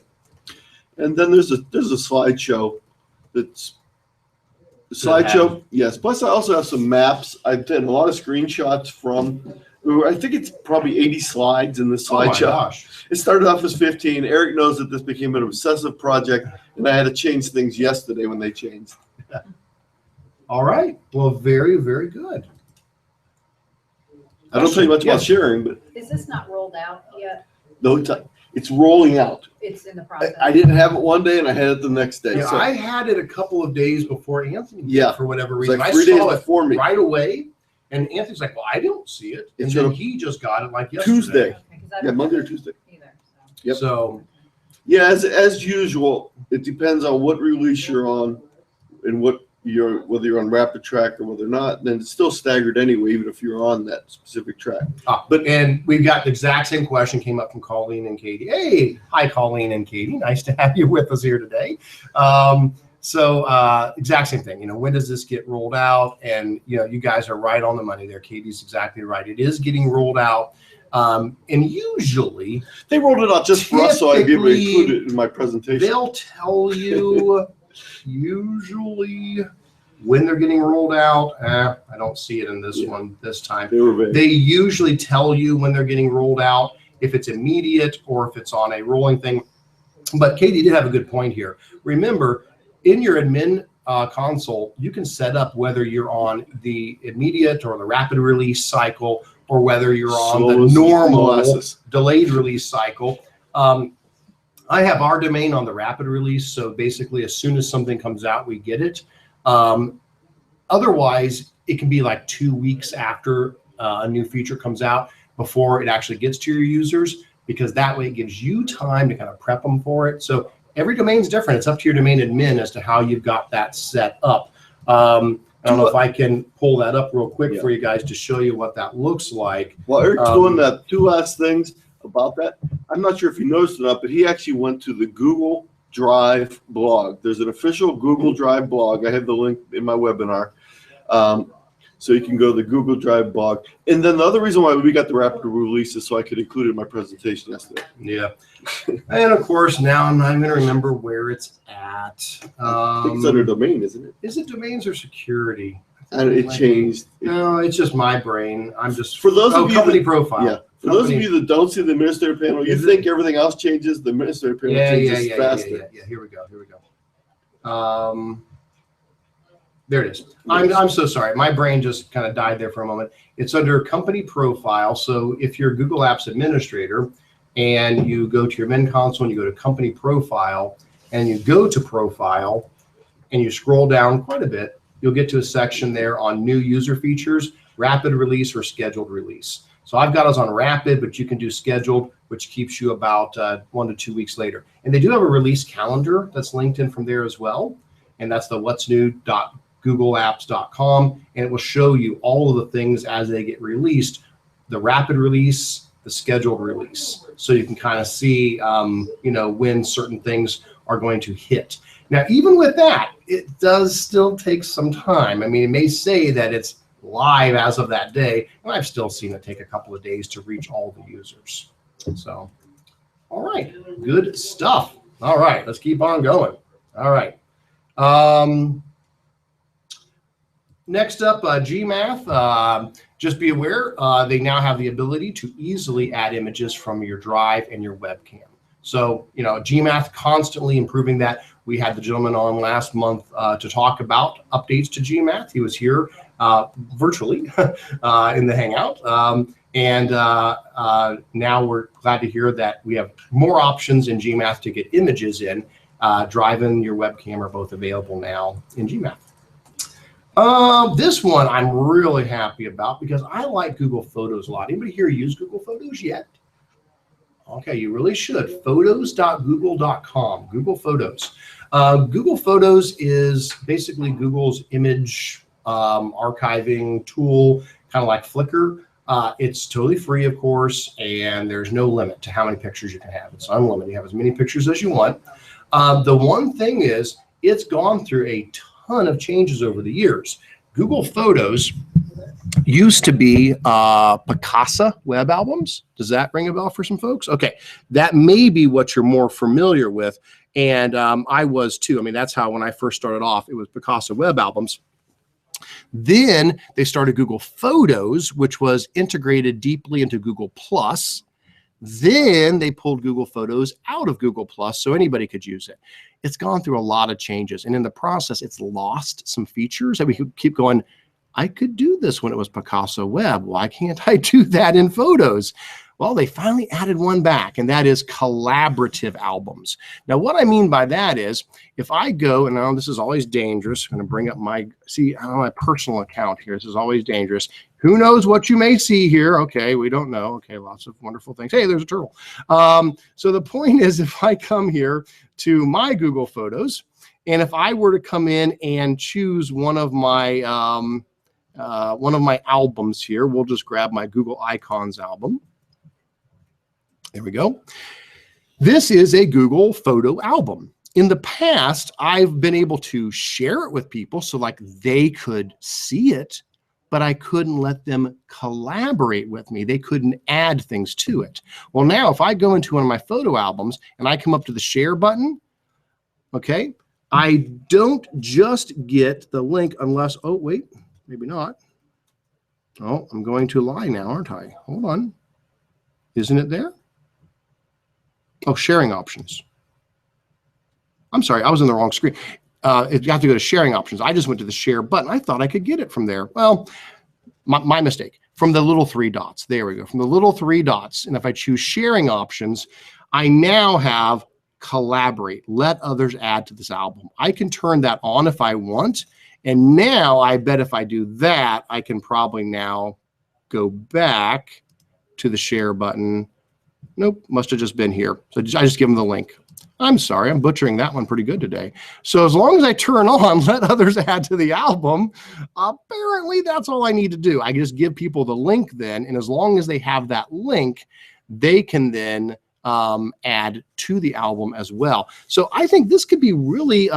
Speaker 2: And then there's a slideshow. That's slideshow. Yes. Plus, I also have some maps. I've done a lot of screenshots from. I think it's probably 80 slides in this slideshow.
Speaker 1: Oh my gosh.
Speaker 2: It started off as 15. Eric knows that this became an obsessive project, and I had to change things yesterday when they changed.
Speaker 1: All right. Well, very, very good.
Speaker 2: I don't tell you much about sharing, but
Speaker 3: Is this not rolled out yet?
Speaker 2: no, it's rolling out.
Speaker 3: It's in the process.
Speaker 2: I didn't have it one day, and I had it the next day.
Speaker 1: Yeah,
Speaker 2: So
Speaker 1: I had it a couple of days before Anthony did,
Speaker 2: Yeah.
Speaker 1: for whatever
Speaker 2: it was
Speaker 1: reason.
Speaker 2: like
Speaker 1: I
Speaker 2: 3 days
Speaker 1: saw it
Speaker 2: before me.
Speaker 1: right away, and Anthony's like, well, I don't see it. And
Speaker 2: It's
Speaker 1: then
Speaker 2: on
Speaker 1: he just got it like yesterday.
Speaker 2: Tuesday.
Speaker 3: Okay, 'cause I
Speaker 2: Yeah,
Speaker 3: don't
Speaker 2: Monday or
Speaker 3: have it
Speaker 2: Tuesday.
Speaker 3: Either, so.
Speaker 2: Yep.
Speaker 1: So,
Speaker 2: Yeah, as usual, it depends on what release you're on and whether you're on rapid track or whether or not. Then it's still staggered anyway, even if you're on that specific track.
Speaker 1: and we've got the exact same question came up from Colleen and Katie. Hey, hi, Colleen and Katie. Nice to have you with us here today. Exact same thing. When does this get rolled out? And, you guys are right on the money there. Katie's exactly right. It is getting rolled out. And usually
Speaker 2: They rolled it out just for us, so I'd be able to
Speaker 1: Typically,
Speaker 2: include it in my presentation.
Speaker 1: they'll tell you usually when they're getting rolled out. I don't see it in this one this time.
Speaker 2: They were vague.
Speaker 1: They usually tell you when they're getting rolled out, if it's immediate or if it's on a rolling thing. But Katie did have a good point here. Remember, in your admin console, you can set up whether you're on the immediate or the rapid release cycle, or whether you're on the normal delayed release cycle. I have our domain on the rapid release, so basically as soon as something comes out, we get it. Otherwise, it can be like 2 weeks after a new feature comes out before it actually gets to your users, because that way it gives you time to kind of prep them for it. So every domain's different. It's up to your domain admin as to how you've got that set up. I don't know if I can pull that up real quick for you guys to show you what that looks like.
Speaker 2: While Eric's doing that, two last things about that. I'm not sure if you noticed or not, but he actually went to the Google Drive blog. There's an official Google Drive blog. I have the link in my webinar. So you can go to the Google Drive blog. And then the other reason why we got the rapid release is so I could include it in my presentation yesterday.
Speaker 1: Yeah. And of course, now I'm not going to remember where it's at.
Speaker 2: I think it's under domain, isn't it?
Speaker 1: Is it domains or security?
Speaker 2: And it changed.
Speaker 1: No, it's just my brain. I'm just,
Speaker 2: for those of you
Speaker 1: company
Speaker 2: that,
Speaker 1: profile.
Speaker 2: Yeah. For those of you that don't see the administrator panel, you think everything else changes. The administrator panel changes faster.
Speaker 1: Yeah. Here we go. There it is. I'm so sorry. My brain just kind of died there for a moment. It's under company profile. So if you're a Google Apps administrator and you go to your admin console and you go to company profile and you go to profile and you scroll down quite a bit, you'll get to a section there on new user features, rapid release or scheduled release. So I've got us on rapid, but you can do scheduled, which keeps you about 1 to 2 weeks later. And they do have a release calendar that's linked in from there as well. And that's the what's new.googleapps.com. And it will show you all of the things as they get released, the rapid release, the scheduled release. So you can kind of see, when certain things are going to hit. Now, even with that, it does still take some time. I mean, it may say that it's live as of that day, and I've still seen it take a couple of days to reach all the users. So, all right, good stuff. All right, let's keep on going. All right. Next up, GMath. Just be aware, they now have the ability to easily add images from your drive and your webcam. So, GMath constantly improving that. We had the gentleman on last month to talk about updates to GMath. He was here virtually in the Hangout. Now we're glad to hear that we have more options in GMath to get images in. Drive and your webcam are both available now in GMath. This one I'm really happy about because I like Google Photos a lot. Anybody here use Google Photos yet? Okay, you really should. Photos.google.com, Google Photos. Google Photos is basically Google's image archiving tool, kind of like Flickr. It's totally free, of course, and there's no limit to how many pictures you can have. It's unlimited. You have as many pictures as you want. The one thing is, it's gone through a ton of changes over the years. Google Photos used to be Picasa web albums. Does that ring a bell for some folks? Okay, that may be what you're more familiar with, and I was too. I mean, that's how when I first started off, it was Picasa web albums. Then they started Google Photos, which was integrated deeply into Google+. Then they pulled Google Photos out of Google+, so anybody could use it. It's gone through a lot of changes, and in the process, it's lost some features that we could keep going, I could do this when it was Picasa Web. Why can't I do that in Photos? Well, they finally added one back, and that is collaborative albums. Now, what I mean by that is, if I go, and now this is always dangerous, I'm going to bring up my personal account here. This is always dangerous. Who knows what you may see here? Okay, we don't know. Okay, lots of wonderful things. Hey, there's a turtle. So the point is, if I come here to my Google Photos, and if I were to come in and choose one of my albums here, we'll just grab my Google Icons album. There we go. This is a Google photo album. In the past, I've been able to share it with people so like they could see it, but I couldn't let them collaborate with me. They couldn't add things to it. Well, now if I go into one of my photo albums and I come up to the share button, okay, I don't just get the link unless, oh, wait, maybe not. Oh, I'm going to lie now, aren't I? Hold on. Isn't it there? Oh, sharing options. I'm sorry, I was in the wrong screen. You have to go to sharing options. I just went to the share button. I thought I could get it from there. Well, my mistake. From the little 3 dots. There we go. From the little 3 dots. And if I choose sharing options, I now have collaborate. Let others add to this album. I can turn that on if I want. And now I bet if I do that, I can probably now go back to the share button. Nope, must have just been here. So I just give them the link. I'm sorry, I'm butchering that one pretty good today. So as long as I turn on let others add to the album, apparently that's all I need to do. I just give people the link then, and as long as they have that link, they can then add to the album as well. So I think this could be really,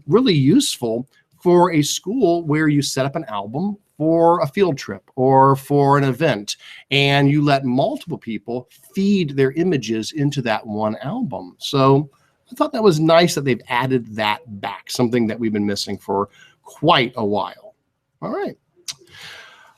Speaker 1: really useful for a school where you set up an album for a field trip or for an event, and you let multiple people feed their images into that one album. So I thought that was nice that they've added that back, something that we've been missing for quite a while. All right.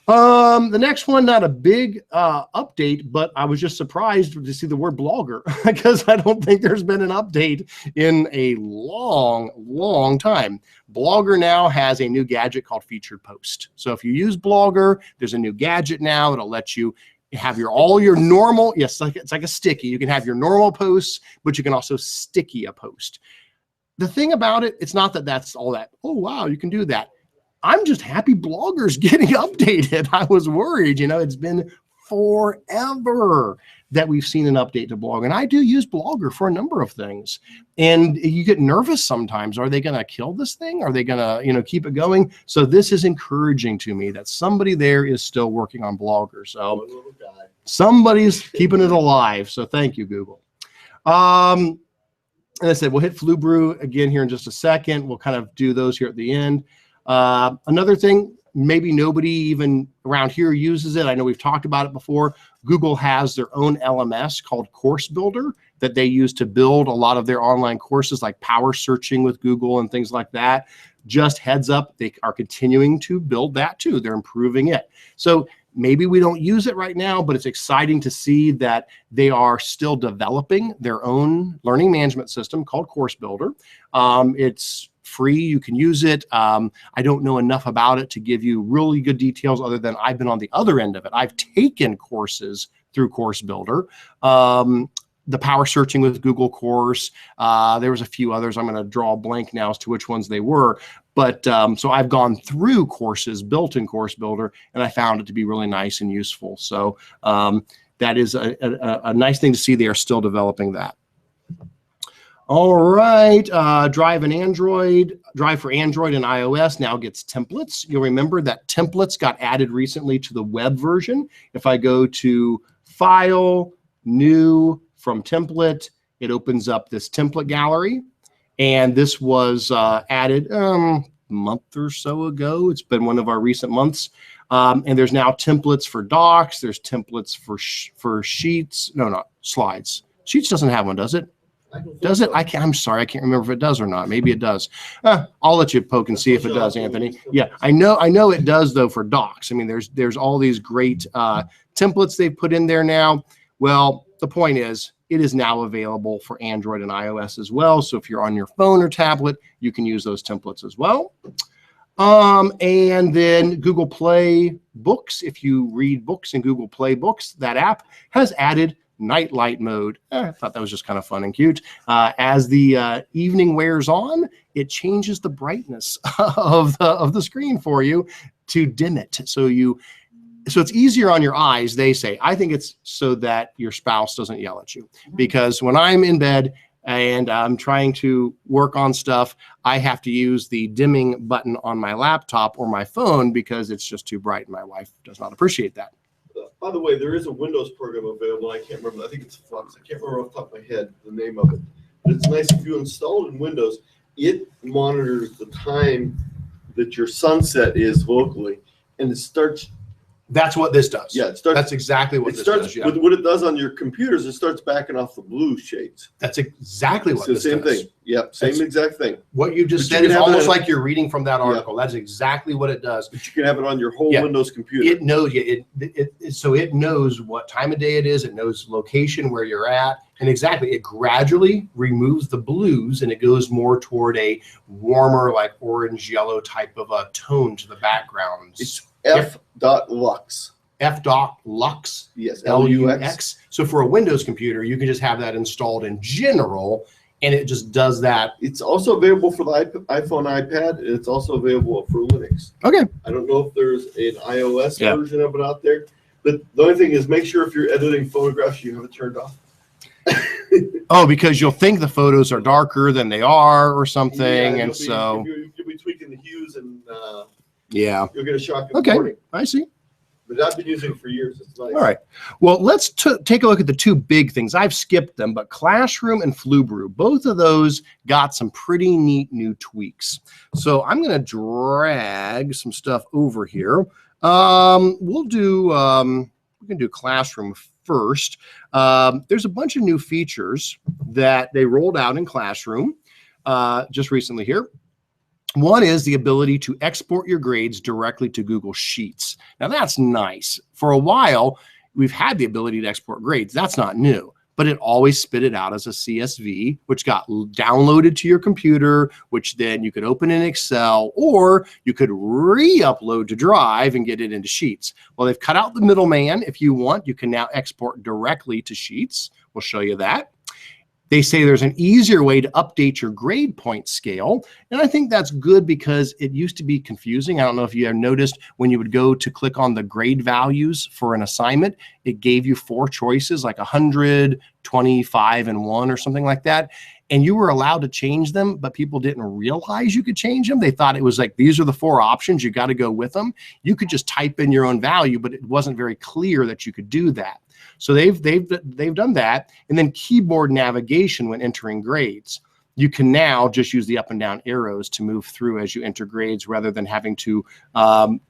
Speaker 1: The next one, not a big update, but I was just surprised to see the word blogger because I don't think there's been an update in a long, long time. Blogger now has a new gadget called Featured Post. So if you use Blogger, there's a new gadget now. It'll let you have all your normal, yes, it's like a sticky. You can have your normal posts, but you can also sticky a post. The thing about it, it's not that that's all that, oh, wow, you can do that. I'm just happy Blogger's getting updated. I was worried, it's been forever that we've seen an update to Blogger. And I do use Blogger for a number of things. And you get nervous sometimes. Are they going to kill this thing? Are they going to, keep it going? So this is encouraging to me that somebody there is still working on Blogger. So somebody's keeping it alive. So thank you, Google. And I said, we'll hit Flubaroo again here in just a second. We'll kind of do those here at the end. Another thing, maybe nobody even around here uses it. I know we've talked about it before. Google has their own LMS called Course Builder that they use to build a lot of their online courses, like power searching with Google and things like that. Just heads up, they are continuing to build that too. They're improving it. So maybe we don't use it right now, but it's exciting to see that they are still developing their own learning management system called Course Builder. It's free. You can use it. I don't know enough about it to give you really good details other than I've been on the other end of it. I've taken courses through Course Builder. The power searching with Google course. There was a few others. I'm going to draw a blank now as to which ones they were. But so I've gone through courses built in Course Builder, and I found it to be really nice and useful. So that is a nice thing to see. They are still developing that. All right, Drive for Android and iOS now gets templates. You'll remember that templates got added recently to the web version. If I go to File, New, from Template, it opens up this template gallery. And this was added a month or so ago. It's been one of our recent months. And there's now templates for docs. There's templates for sheets. No, not slides. Sheets doesn't have one, does it? Does it? I'm sorry, I can't remember if it does or not. Maybe it does. I'll let you poke and see if it does, Anthony. Yeah, I know it does though for docs. I mean, there's all these great templates they've put in there now. Well, the point is, it is now available for Android and iOS as well. So if you're on your phone or tablet, you can use those templates as well. And then Google Play Books. If you read books in Google Play Books, that app has added nightlight mode. I thought that was just kind of fun and cute. As the evening wears on, it changes the brightness of the screen for you to dim it. So it's easier on your eyes, they say. I think it's so that your spouse doesn't yell at you. Because when I'm in bed and I'm trying to work on stuff, I have to use the dimming button on my laptop or my phone because it's just too bright. And my wife does not appreciate that.
Speaker 2: By the way, there is a Windows program available. I can't remember. I think it's Flux. I can't remember off the top of my head the name of it. But it's nice if you install it in Windows. It monitors the time that your sunset is locally, and it starts.
Speaker 1: That's what this does.
Speaker 2: Yeah, it starts.
Speaker 1: That's exactly what this does. Yeah.
Speaker 2: With what it does on your computers, it starts backing off the blue shades.
Speaker 1: That's exactly what this does.
Speaker 2: It's the same thing. Yep, same exact thing.
Speaker 1: What you just said is almost like you're reading from that article. That's exactly what it does.
Speaker 2: But you can have it on your whole Windows computer.
Speaker 1: It knows so it knows what time of day it is. It knows location where you're at, and exactly it gradually removes the blues and it goes more toward a warmer, like orange yellow type of a tone to the background.
Speaker 2: It's F.lux.
Speaker 1: F.lux.
Speaker 2: Yes,
Speaker 1: Lux. So for a Windows computer, you can just have that installed in general, and it just does that.
Speaker 2: It's also available for the iPhone, iPad, and it's also available for Linux.
Speaker 1: Okay.
Speaker 2: I don't know if there's an iOS version of it out there, But the only thing is, make sure if you're editing photographs, you have it turned off.
Speaker 1: Oh, because you'll think the photos are darker than they are or something,
Speaker 2: Yeah,
Speaker 1: and so
Speaker 2: you'll be tweaking the hues, and
Speaker 1: yeah.
Speaker 2: you'll get a shock in the
Speaker 1: Okay,
Speaker 2: morning.
Speaker 1: I see.
Speaker 2: But I've been using it for years. It's nice.
Speaker 1: All right. Well, let's take a look at the two big things. I've skipped them, but Classroom and Flubaroo, both of those got some pretty neat new tweaks. So I'm going to drag some stuff over here. We can do Classroom first. There's a bunch of new features that they rolled out in Classroom just recently here. One is the ability to export your grades directly to Google Sheets. Now that's nice. For a while, we've had the ability to export grades. That's not new, but it always spit it out as a CSV, which got downloaded to your computer, which then you could open in Excel, or you could re-upload to Drive and get it into Sheets. Well, they've cut out the middleman. If you want, you can now export directly to Sheets. We'll show you that. They say there's an easier way to update your grade point scale. And I think that's good because it used to be confusing. I don't know if you have noticed when you would go to click on the grade values for an assignment, it gave you 4 choices like 100, 25, and 1 or something like that. And you were allowed to change them, but people didn't realize you could change them. They thought it was like, these are the 4 options, you got to go with them. You could just type in your own value, but it wasn't very clear that you could do that. So they've done that. And then keyboard navigation when entering grades. You can now just use the up and down arrows to move through as you enter grades rather than having to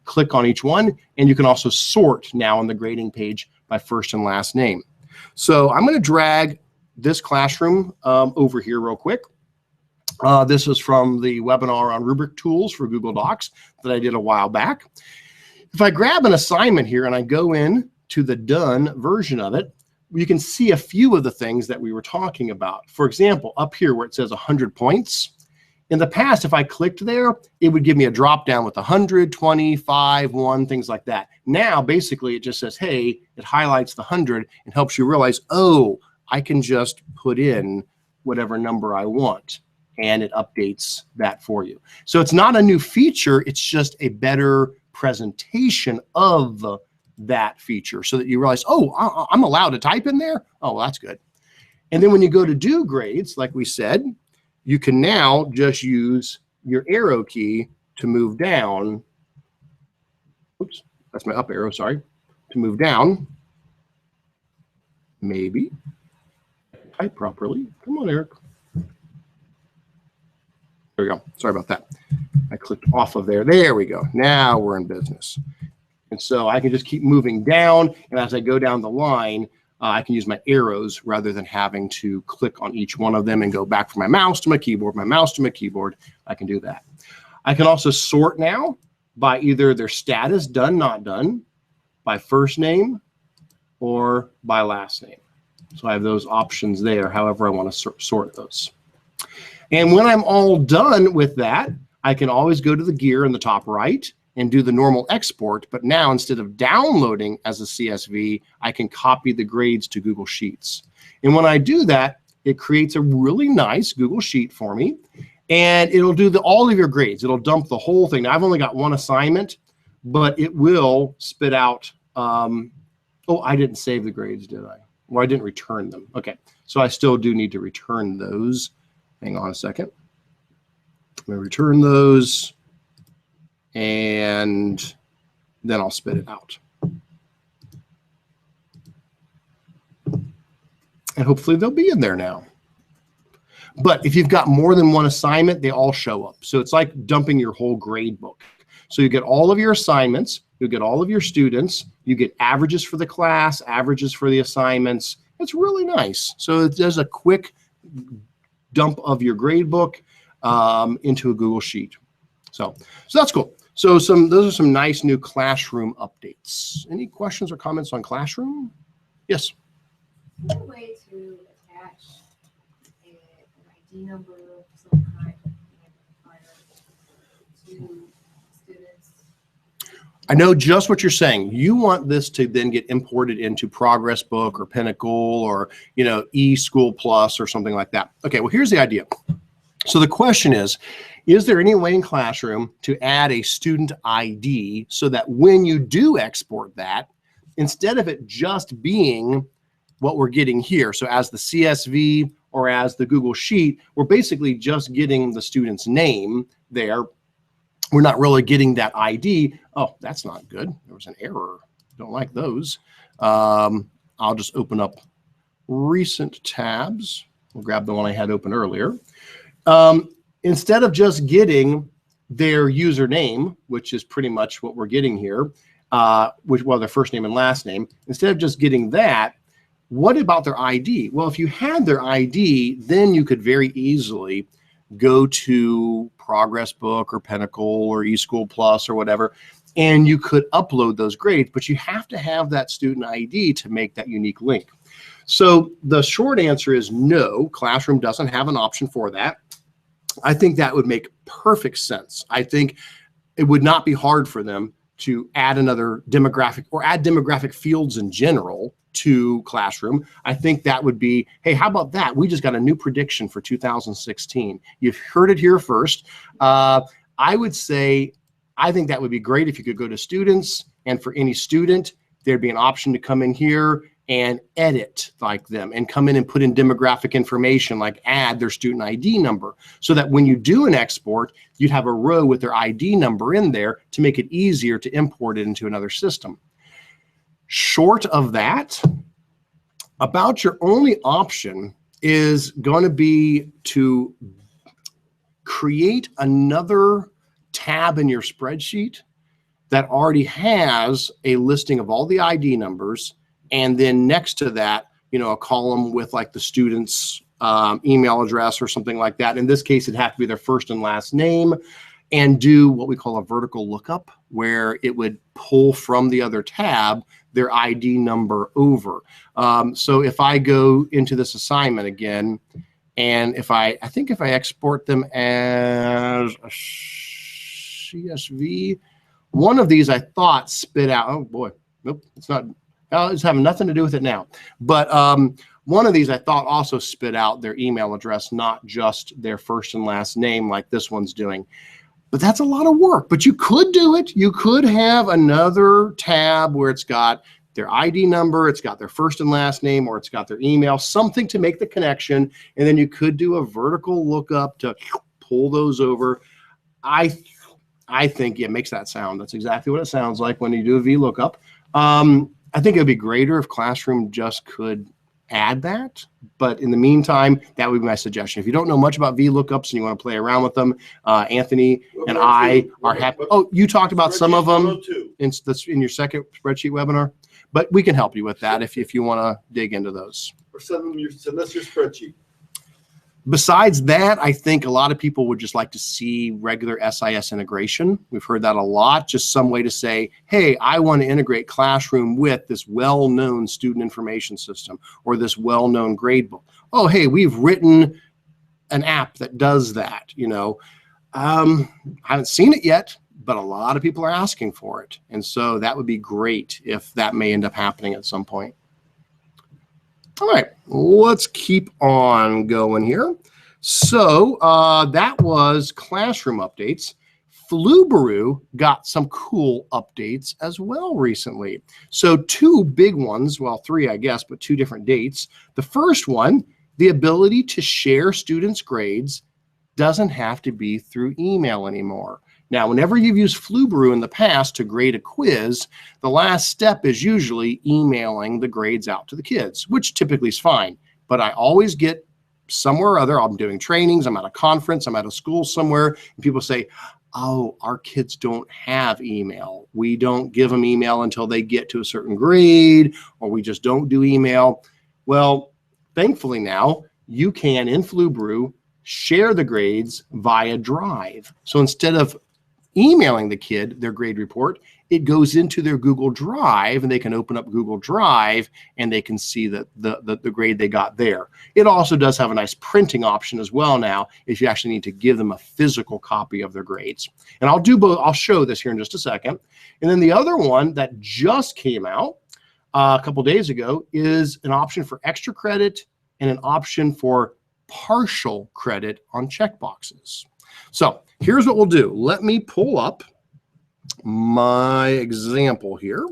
Speaker 1: click on each one. And you can also sort now on the grading page by first and last name. So I'm going to drag this Classroom over here real quick. This is from the webinar on rubric tools for Google Docs that I did a while back. If I grab an assignment here and I go in to the done version of it, you can see a few of the things that we were talking about. For example, up here where it says 100 points, in the past, if I clicked there, it would give me a drop down with 100, 25, 1, things like that. Now, basically, it just says, hey, it highlights the 100 and helps you realize, oh, I can just put in whatever number I want, and it updates that for you. So it's not a new feature, it's just a better presentation of that feature so that you realize, oh, I'm allowed to type in there? Oh, well, that's good. And then when you go to do grades, like we said, you can now just use your arrow key to move down. Oops, that's my up arrow, sorry. To move down. Maybe. Type properly. Come on, Eric. There we go. Sorry about that. I clicked off of there. There we go. Now we're in business. And so I can just keep moving down. And as I go down the line, I can use my arrows rather than having to click on each one of them and go back from my mouse to my keyboard, my mouse to my keyboard. I can do that. I can also sort now by either their status, done, not done, by first name, or by last name. So I have those options there, however I want to sort those. And when I'm all done with that, I can always go to the gear in the top right and do the normal export, but now instead of downloading as a CSV, I can copy the grades to Google Sheets. And when I do that, it creates a really nice Google Sheet for me, and it'll do all of your grades. It'll dump the whole thing. Now, I've only got one assignment, but it will spit out, oh, I didn't save the grades, did I? Well, I didn't return them. Okay, so I still do need to return those. Hang on a second. I'm going to return those, and then I'll spit it out. And hopefully they'll be in there now. But if you've got more than one assignment, they all show up. So it's like dumping your whole grade book. So you get all of your assignments, you get all of your students, you get averages for the class, averages for the assignments. It's really nice. So it does a quick dump of your grade book into a Google Sheet. So that's cool. So those are some nice new Classroom updates. Any questions or comments on Classroom? Yes.
Speaker 3: Is there a way to attach an ID number of some kind to students?
Speaker 1: I know just what you're saying. You want this to then get imported into Progress Book or Pinnacle or, you know, eSchool Plus or something like that. Okay, well, here's the idea. So the question is there any way in Classroom to add a student ID so that when you do export that, instead of it just being what we're getting here, so as the CSV or as the Google Sheet, we're basically just getting the student's name there. We're not really getting that ID. Oh, that's not good. There was an error. Don't like those. I'll just open up recent tabs. We'll grab the one I had open earlier. Instead of just getting their username, which is pretty much what we're getting here, their first name and last name, instead of just getting that, what about their ID? Well, if you had their ID, then you could very easily go to Progress Book or Pinnacle or eSchool Plus or whatever, and you could upload those grades, but you have to have that student ID to make that unique link. So the short answer is no, Classroom doesn't have an option for that. I think that would make perfect sense. I think it would not be hard for them to add another demographic or add demographic fields in general to Classroom. I think that would be, hey, how about that? We just got a new prediction for 2016. You've heard it here first. I would say, I think that would be great if you could go to students, and for any student, there'd be an option to come in here and edit like them and come in and put in demographic information, like add their student ID number, so that when you do an export, you'd have a row with their ID number in there to make it easier to import it into another system. Short of that, about your only option is going to be to create another tab in your spreadsheet that already has a listing of all the ID numbers, and then next to that, a column with like the student's email address or something like that. In this case, it'd have to be their first and last name, and do what we call a vertical lookup, where it would pull from the other tab their ID number over. So if I go into this assignment again, and if I think if I export them as a CSV, one of these I thought spit out, oh boy, nope, it's not, it's having nothing to do with it now. But one of these I thought also spit out their email address, not just their first and last name like this one's doing. But that's a lot of work, but you could do it. You could have another tab where it's got their ID number, it's got their first and last name, or it's got their email, something to make the connection. And then you could do a vertical lookup to pull those over. I think it makes that sound. That's exactly what it sounds like when you do a VLOOKUP. I think it would be greater if Classroom just could add that. But in the meantime, that would be my suggestion. If you don't know much about VLOOKUPs and you want to play around with them, Anthony and I are happy. Oh, you talked about some of them in your second spreadsheet webinar, but we can help you with that if you want to dig into those.
Speaker 2: Or send us your spreadsheet.
Speaker 1: Besides that, I think a lot of people would just like to see regular SIS integration. We've heard that a lot, just some way to say, hey, I want to integrate Classroom with this well-known student information system or this well-known gradebook. Oh, hey, we've written an app that does that, I haven't seen it yet, but a lot of people are asking for it. And so that would be great if that may end up happening at some point. All right, let's keep on going here. So that was Classroom updates. Flubaroo got some cool updates as well recently. So two big ones, well, three, I guess, but two different dates. The first one, the ability to share students' grades doesn't have to be through email anymore. Now, whenever you've used Flubaroo in the past to grade a quiz, the last step is usually emailing the grades out to the kids, which typically is fine. But I always get somewhere or other, I'm doing trainings, I'm at a conference, I'm at a school somewhere, and people say, oh, our kids don't have email. We don't give them email until they get to a certain grade, or we just don't do email. Well, thankfully now, you can, in Flubaroo, share the grades via Drive. So instead of emailing the kid their grade report, it goes into their Google Drive, and they can open up Google Drive and they can see the grade they got there. It also does have a nice printing option as well now if you actually need to give them a physical copy of their grades. And I'll do both. I'll show this here in just a second. And then the other one that just came out a couple days ago is an option for extra credit and an option for partial credit on checkboxes. So here's what we'll do. Let me pull up my example here.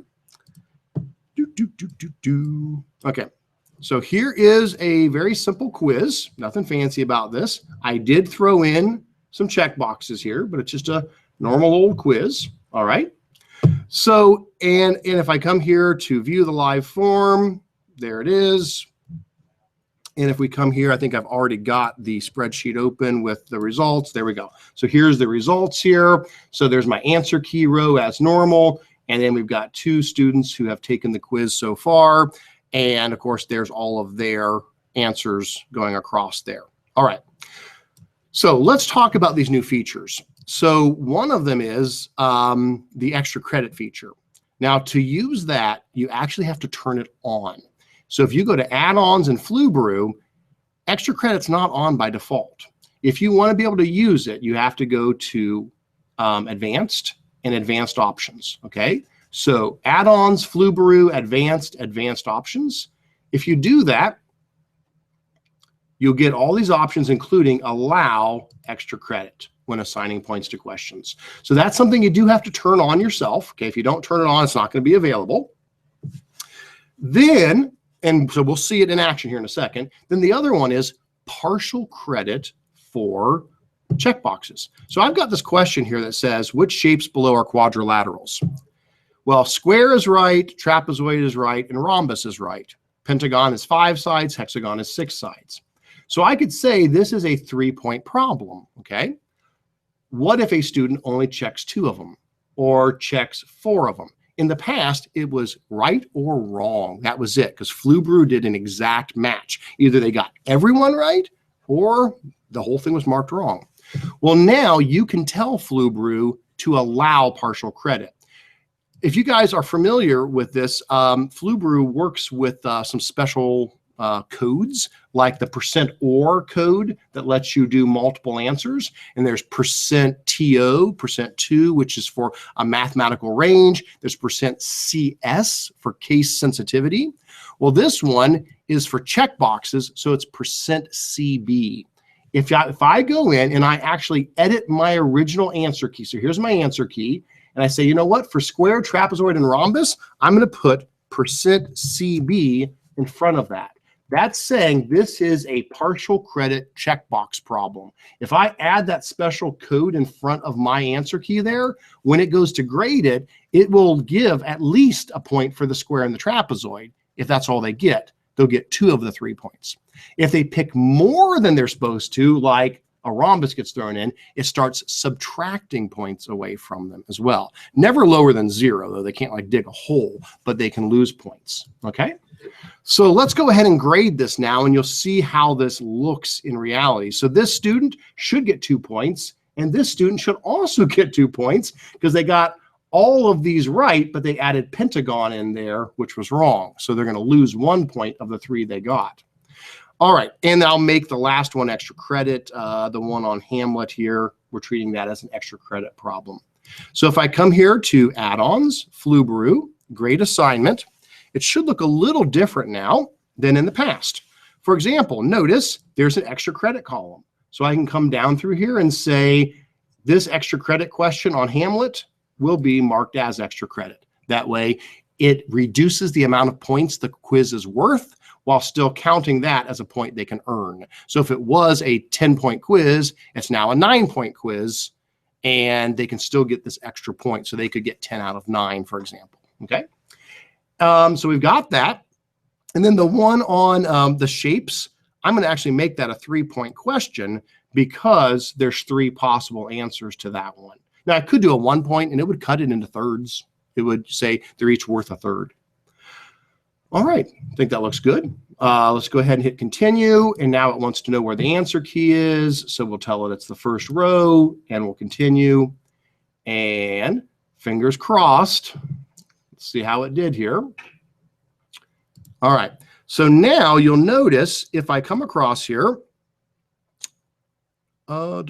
Speaker 1: Okay, so here is a very simple quiz. Nothing fancy about this. I did throw in some check boxes here, but it's just a normal old quiz. All right. So, and if I come here to view the live form, there it is. And if we come here, I think I've already got the spreadsheet open with the results. There we go. So here's the results here. So there's my answer key row as normal. And then we've got 2 students who have taken the quiz so far. And of course, there's all of their answers going across there. All right. So let's talk about these new features. So one of them is the extra credit feature. Now, to use that, you actually have to turn it on. So if you go to add-ons in Flubaroo, extra credit's not on by default. If you want to be able to use it, you have to go to advanced and advanced options. Okay. So add-ons, Flubaroo, advanced options. If you do that, you'll get all these options, including allow extra credit when assigning points to questions. So that's something you do have to turn on yourself. Okay. If you don't turn it on, it's not going to be available. Then, and so we'll see it in action here in a second. Then the other one is partial credit for checkboxes. So I've got this question here that says, which shapes below are quadrilaterals? Well, square is right, trapezoid is right, and rhombus is right. Pentagon is 5 sides, hexagon is 6 sides. So I could say this is a 3-point problem, okay? What if a student only checks 2 of them or checks 4 of them? In the past, it was right or wrong. That was it, because Flubaroo did an exact match. Either they got everyone right or the whole thing was marked wrong. Well, now you can tell Flubaroo to allow partial credit. If you guys are familiar with this, Flubaroo works with some special codes, like the %or code that lets you do multiple answers. And there's %TO, %2, which is for a mathematical range. There's %CS for case sensitivity. Well, this one is for checkboxes, so it's %CB. If I go in and I actually edit my original answer key, so here's my answer key, and I say, you know what, for square, trapezoid, and rhombus, I'm going to put %CB in front of that. That's saying this is a partial credit checkbox problem. If I add that special code in front of my answer key there, when it goes to grade it, it will give at least a point for the square and the trapezoid. If that's all they get, they'll get 2 of the 3 points. If they pick more than they're supposed to, like a rhombus gets thrown in, it starts subtracting points away from them as well. Never lower than 0, though. They can't like dig a hole, but they can lose points. Okay. So let's go ahead and grade this now, and you'll see how this looks in reality. So this student should get 2 points, and this student should also get 2 points because they got all of these right, but they added pentagon in there, which was wrong. So they're going to lose 1 point of the 3 they got. All right, and I'll make the last one extra credit. The one on Hamlet here, we're treating that as an extra credit problem. So if I come here to add-ons, Flubaroo, grade assignment, it should look a little different now than in the past. For example, notice there's an extra credit column. So I can come down through here and say, this extra credit question on Hamlet will be marked as extra credit. That way, it reduces the amount of points the quiz is worth while still counting that as a point they can earn. So if it was a 10-point quiz, it's now a 9-point quiz, and they can still get this extra point. So they could get 10 out of 9, for example. Okay. So we've got that. And then the one on the shapes, I'm going to actually make that a 3-point question because there's 3 possible answers to that one. Now, I could do a 1-point, and it would cut it into thirds. It would say they're each worth a third. All right, I think that looks good. Let's go ahead and hit continue. And now it wants to know where the answer key is. So we'll tell it it's the first row, and we'll continue. And fingers crossed. Let's see how it did here. All right, so now you'll notice if I come across here, there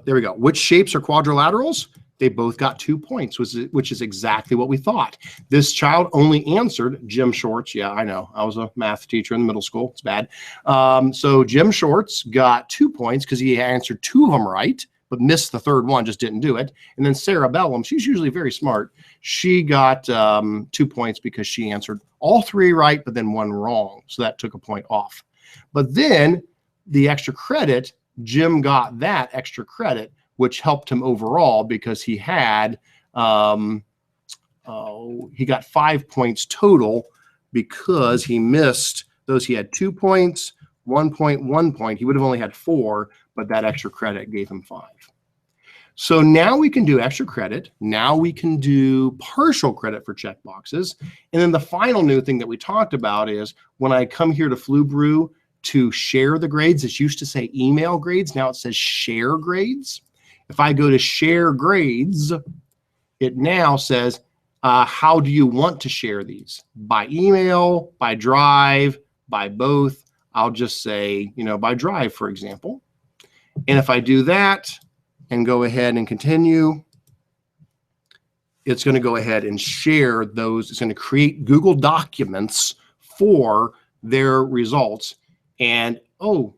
Speaker 1: we go. Which shapes are quadrilaterals? They both got 2 points, which is exactly what we thought. This child only answered gym shorts. Yeah, I know. I was a math teacher in middle school. It's bad. So gym shorts got 2 points because he answered 2 of them right, but missed the third one, just didn't do it. And then Sarah Bellum, she's usually very smart. She got 2 points because she answered all 3 right, but then 1 wrong. So that took a point off. But then the extra credit, Jim got that extra credit, which helped him overall because he had, he got 5 points total because he missed those. He had 2 points, 1 point, 1 point. He would have only had 4, but that extra credit gave him 5. So now we can do extra credit. Now we can do partial credit for checkboxes. And then the final new thing that we talked about is when I come here to Flubaroo to share the grades, it used to say email grades. Now it says share grades. If I go to share grades, it now says, how do you want to share these? By email, by drive, by both. I'll just say, by drive, for example. And if I do that and go ahead and continue, it's going to go ahead and share those. It's going to create Google documents for their results. And, oh,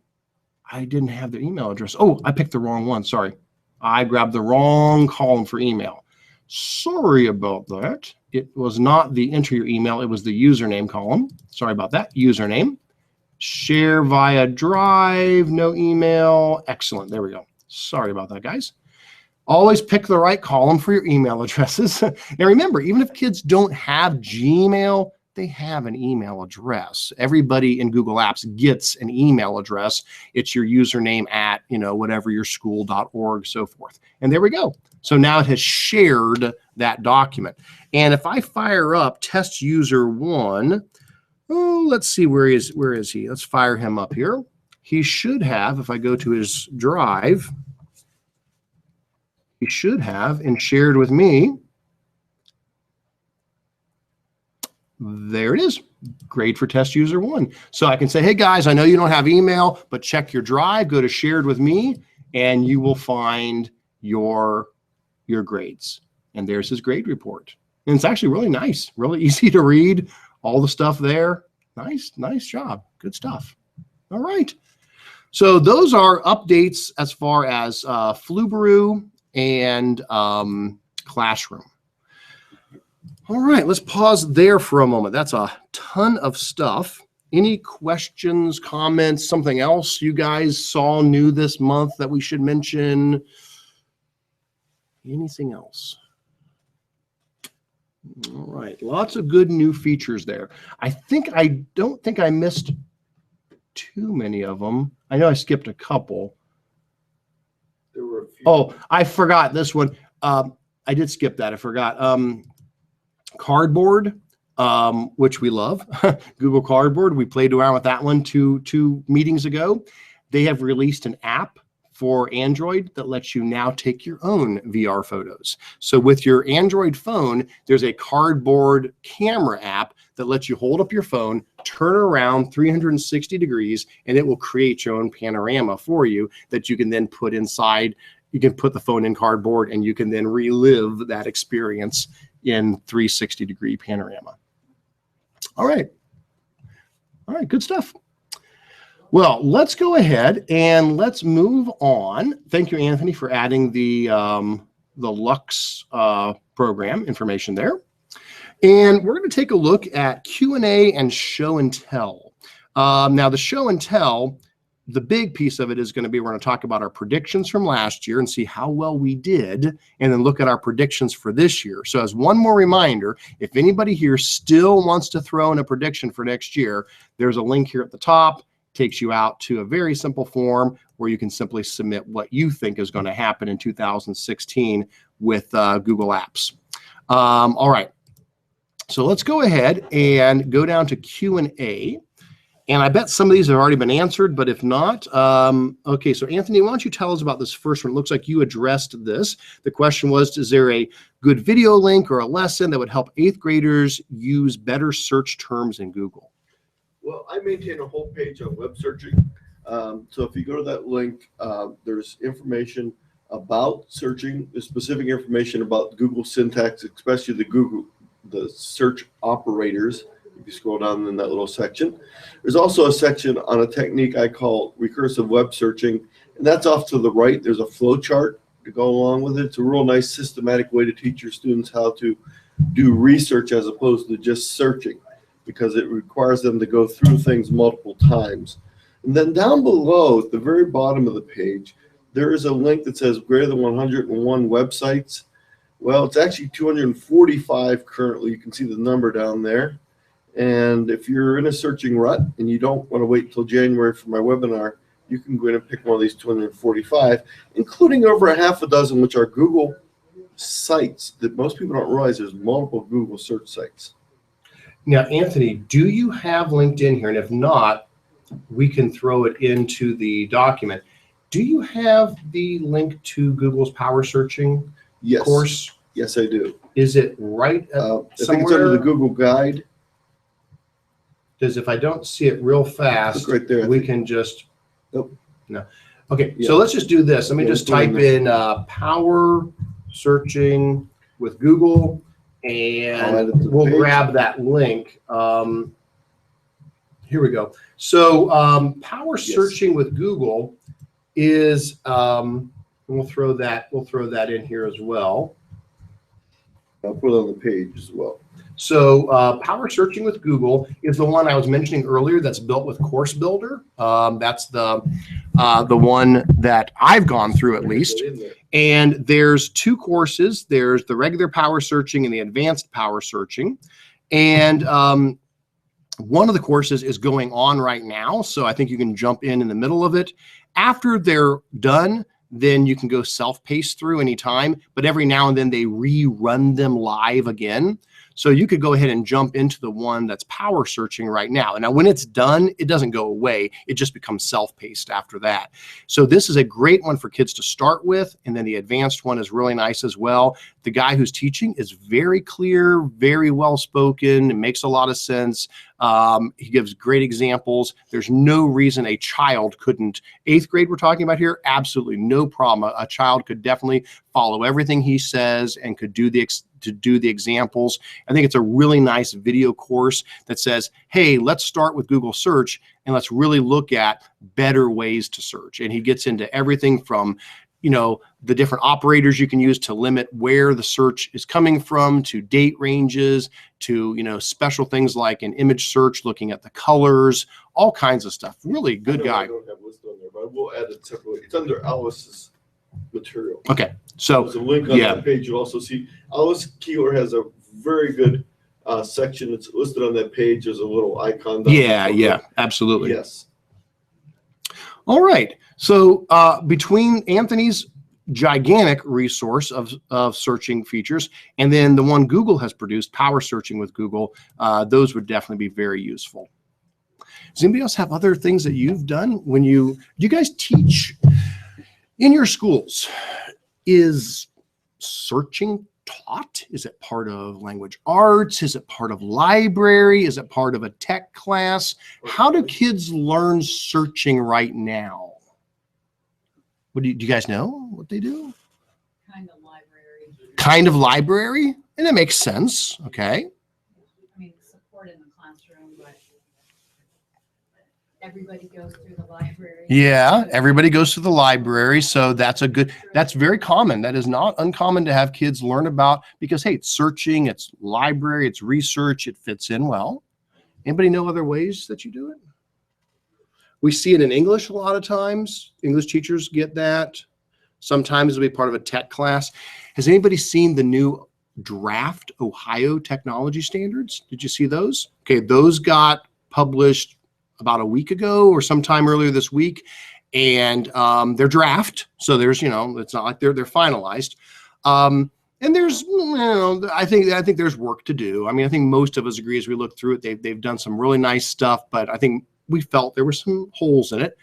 Speaker 1: I didn't have their email address. Oh, I picked the wrong one. Sorry. I grabbed the wrong column for email. Sorry about that. It was not the enter your email. It was the username column. Sorry about that. Username. Share via drive, no email. Excellent. There we go. Sorry about that, guys. Always pick the right column for your email addresses. And remember, even if kids don't have Gmail, they have an email address. Everybody in Google Apps gets an email address. It's your username at, whatever your school.org, so forth. And there we go. So now it has shared that document. And if I fire up test user 1, oh, let's see, where is he? Let's fire him up here. He should have, if I go to his drive, he should have and shared with me. There it is, grade for test user 1. So I can say, hey guys, I know you don't have email, but check your drive, go to shared with me, and you will find your grades. And there's his grade report. And it's actually really nice, really easy to read, all the stuff there. Nice job, good stuff. All right. So those are updates as far as Flubaroo and Classroom. All right, let's pause there for a moment. That's a ton of stuff. Any questions, comments, something else you guys saw new this month that we should mention? Anything else? All right, lots of good new features there. I don't think I missed too many of them. I know I skipped a couple.
Speaker 2: There were a few.
Speaker 1: Oh, I forgot this one. I did skip that. I forgot. Cardboard, which we love. Google Cardboard. We played around with that one two meetings ago. They have released an app for Android that lets you now take your own VR photos. So with your Android phone, there's a Cardboard camera app that lets you hold up your phone, turn around 360 degrees, and it will create your own panorama for you that you can then put inside. You can put the phone in Cardboard and you can then relive that experience in 360-degree panorama. All right, good stuff. Well, let's go ahead and let's move on. Thank you, Anthony, for adding the Lux program information there. And we're going to take a look at Q&A and show and tell. Now, the show and tell, the big piece of it is going to be we're going to talk about our predictions from last year and see how well we did, and then look at our predictions for this year. So as one more reminder, if anybody here still wants to throw in a prediction for next year, there's a link here at the top. Takes you out to a very simple form where you can simply submit what you think is going to happen in 2016 with Google Apps. All right. So let's go ahead and go down to Q&A. And I bet some of these have already been answered, but if not, okay, so Anthony, why don't you tell us about this first one? It looks like you addressed this. The question was, is there a good video link or a lesson that would help 8th graders use better search terms in Google?
Speaker 2: Well, I maintain a whole page on web searching. So if you go to that link, there's information about searching, there's specific information about Google syntax, especially the search operators. If you scroll down in that little section, there's also a section on a technique I call recursive web searching, and that's off to the right. There's a flow chart to go along with it. It's a real nice systematic way to teach your students how to do research as opposed to just searching, because it requires them to go through things multiple times. And then down below at the very bottom of the page, there is a link that says greater than 101 websites. Well, it's actually 245 currently. You can see the number down there. And if you're in a searching rut and you don't want to wait until January for my webinar, you can go in and pick one of these 245, including over a half a dozen, which are Google sites that most people don't realize there's multiple Google search sites.
Speaker 1: Now, Anthony, do you have LinkedIn here? And if not, we can throw it into the document. Do you have the link to Google's power searching course?
Speaker 2: Yes, I do.
Speaker 1: Is it right
Speaker 2: I think it's under the Google Guide.
Speaker 1: Because if I don't see it real fast,
Speaker 2: right there,
Speaker 1: we can just,
Speaker 2: Nope.
Speaker 1: No. Okay,
Speaker 2: Yeah.
Speaker 1: so let's just do this. Let me just type in power searching with Google, and we'll grab that link. Here we go. So power searching with Google is, we'll throw that in here as well.
Speaker 2: I'll put it on the page as well.
Speaker 1: So power searching with Google is the one I was mentioning earlier that's built with Course Builder. That's the one that I've gone through at least. And there's two courses. There's the regular power searching and the advanced power searching. And one of the courses is going on right now. So I think you can jump in the middle of it. After they're done, then you can go self-pace through anytime. But every now and then they rerun them live again. So you could go ahead and jump into the one that's power searching right now. And now when it's done, it doesn't go away. It just becomes self-paced after that. So this is a great one for kids to start with. And then the advanced one is really nice as well. The guy who's teaching is very clear, very well-spoken. It makes a lot of sense. He gives great examples. There's no reason a child couldn't. 8th grade we're talking about here, absolutely no problem. A child could definitely follow everything he says and could do the examples. I think it's a really nice video course that says, hey, let's start with Google search and let's really look at better ways to search. And he gets into everything from, you know, the different operators you can use to limit where the search is coming from, to date ranges, to, you know, special things like an image search, looking at the colors, all kinds of stuff. Really good guy.
Speaker 2: I don't have it listed on there, but we'll add it separately. It's under Alice's material.
Speaker 1: Okay, so
Speaker 2: there's a link on that page. You'll also see Alice Keeler has a very good section that's listed on that page. There's a little icon.
Speaker 1: Yeah, absolutely.
Speaker 2: Yes.
Speaker 1: All right. So between Anthony's gigantic resource of searching features and then the one Google has produced, power searching with Google, those would definitely be very useful. Does anybody else have other things that you've done when you guys teach in your schools? Is searching taught? Is it part of language arts? Is it part of library? Is it part of a tech class? How do kids learn searching right now? What do you guys know what they do?
Speaker 4: Kind of library.
Speaker 1: Kind of library? And that makes sense. Okay.
Speaker 4: I mean, support in the classroom, but everybody goes through the library.
Speaker 1: Yeah, everybody goes to the library. So that's very common. That is not uncommon to have kids learn about, because, hey, it's searching, it's library, it's research, it fits in well. Anybody know other ways that you do it? We see it in English a lot of times. English teachers get that. Sometimes it'll be part of a tech class. Has anybody seen the new draft Ohio technology standards? Did you see those? Okay, those got published about a week ago or sometime earlier this week, and they're draft. So there's, you know, it's not like they're finalized. And there's, you know, I think there's work to do. I mean, I think most of us agree as we look through it, they've done some really nice stuff, but I think we felt there were some holes in it.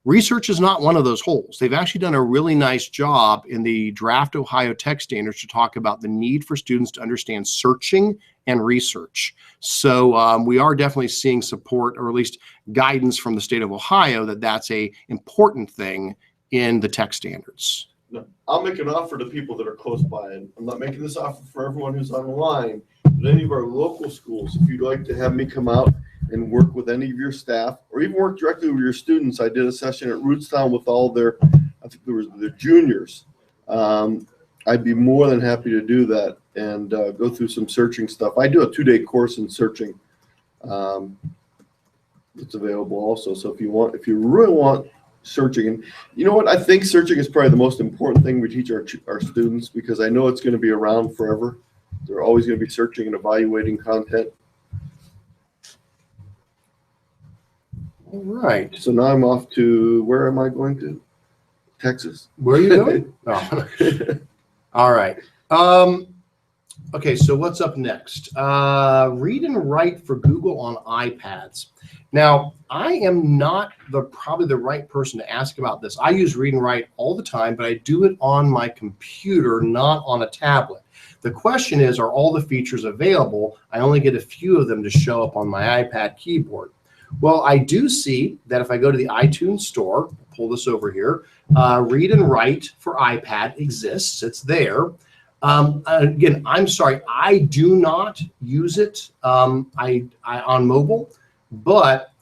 Speaker 1: Research is not one of those holes. They've actually done a really nice job in the draft Ohio Tech Standards to talk about the need for students to understand searching and research. So we are definitely seeing support, or at least guidance from the state of Ohio, that that's a important thing in the tech standards.
Speaker 2: No, I'll make an offer to people that are close by, and I'm not making this offer for everyone who's on the line, but any of our local schools, if you'd like to have me come out and work with any of your staff, or even work directly with your students. I did a session at Rootstown with all their, I think there was their juniors, I'd be more than happy to do that and go through some searching stuff. I do a 2-day course in searching. It's available also. So if you really want searching, and you know what, I think searching is probably the most important thing we teach our students, because I know it's going to be around forever. They're always going to be searching and evaluating content.
Speaker 1: All right.
Speaker 2: So now I'm off to, where am I going to? Texas.
Speaker 1: Where are you going? Oh. All right. Okay, so what's up next? Read and write for Google on iPads. Now, I am not probably the right person to ask about this. I use read and write all the time, but I do it on my computer, not on a tablet. The question is, are all the features available? I only get a few of them to show up on my iPad keyboard. Well, I do see that if I go to the iTunes store, pull this over here, read and write for iPad exists. It's there. Again, I'm sorry, I do not use it on mobile, but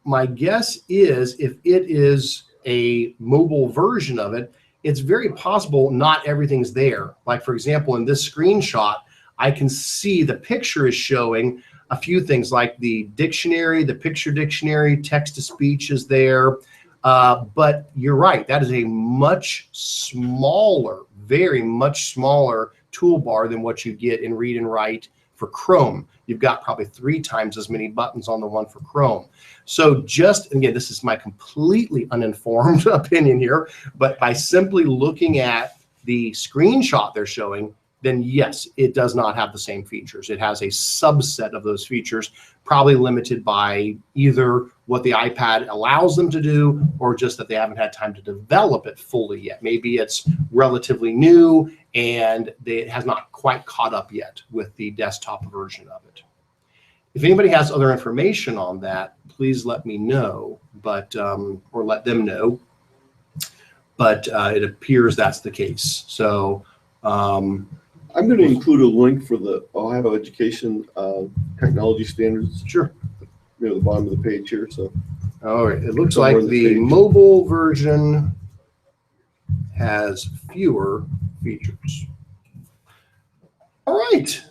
Speaker 1: my guess is if it is a mobile version of it, it's very possible not everything's there. Like, for example, in this screenshot, I can see the picture is showing a few things like the dictionary, the picture dictionary, text-to-speech is there. But you're right, that is a much smaller, very much smaller toolbar than what you get in Read and Write for Chrome. You've got probably 3 times as many buttons on the one for Chrome. So just, again, this is my completely uninformed opinion here, but by simply looking at the screenshot they're showing, then yes, it does not have the same features. It has a subset of those features, probably limited by either what the iPad allows them to do or just that they haven't had time to develop it fully yet. Maybe it's relatively new and it has not quite caught up yet with the desktop version of it. If anybody has other information on that, please let me know, but or let them know. But it appears that's the case. So
Speaker 2: I'm going to include a link for the Ohio Education Technology Standards.
Speaker 1: Sure.
Speaker 2: Near the bottom of the page here. So,
Speaker 1: all right. It looks like the mobile version has fewer features. All right.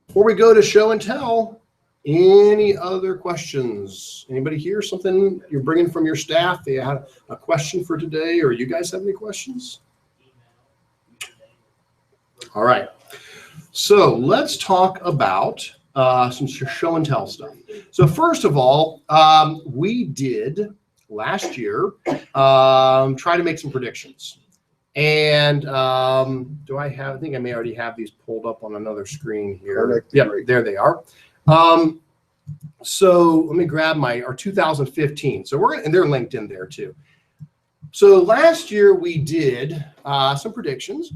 Speaker 1: Before we go to show and tell, any other questions? Anybody here? Something you're bringing from your staff? They had a question for today, or you guys have any questions? All right. So let's talk about some show and tell stuff. So first of all, we did last year try to make some predictions. And I think I may already have these pulled up on another screen here. Yep, there they are. So let me grab our 2015. So and they're linked in there too. So last year we did some predictions.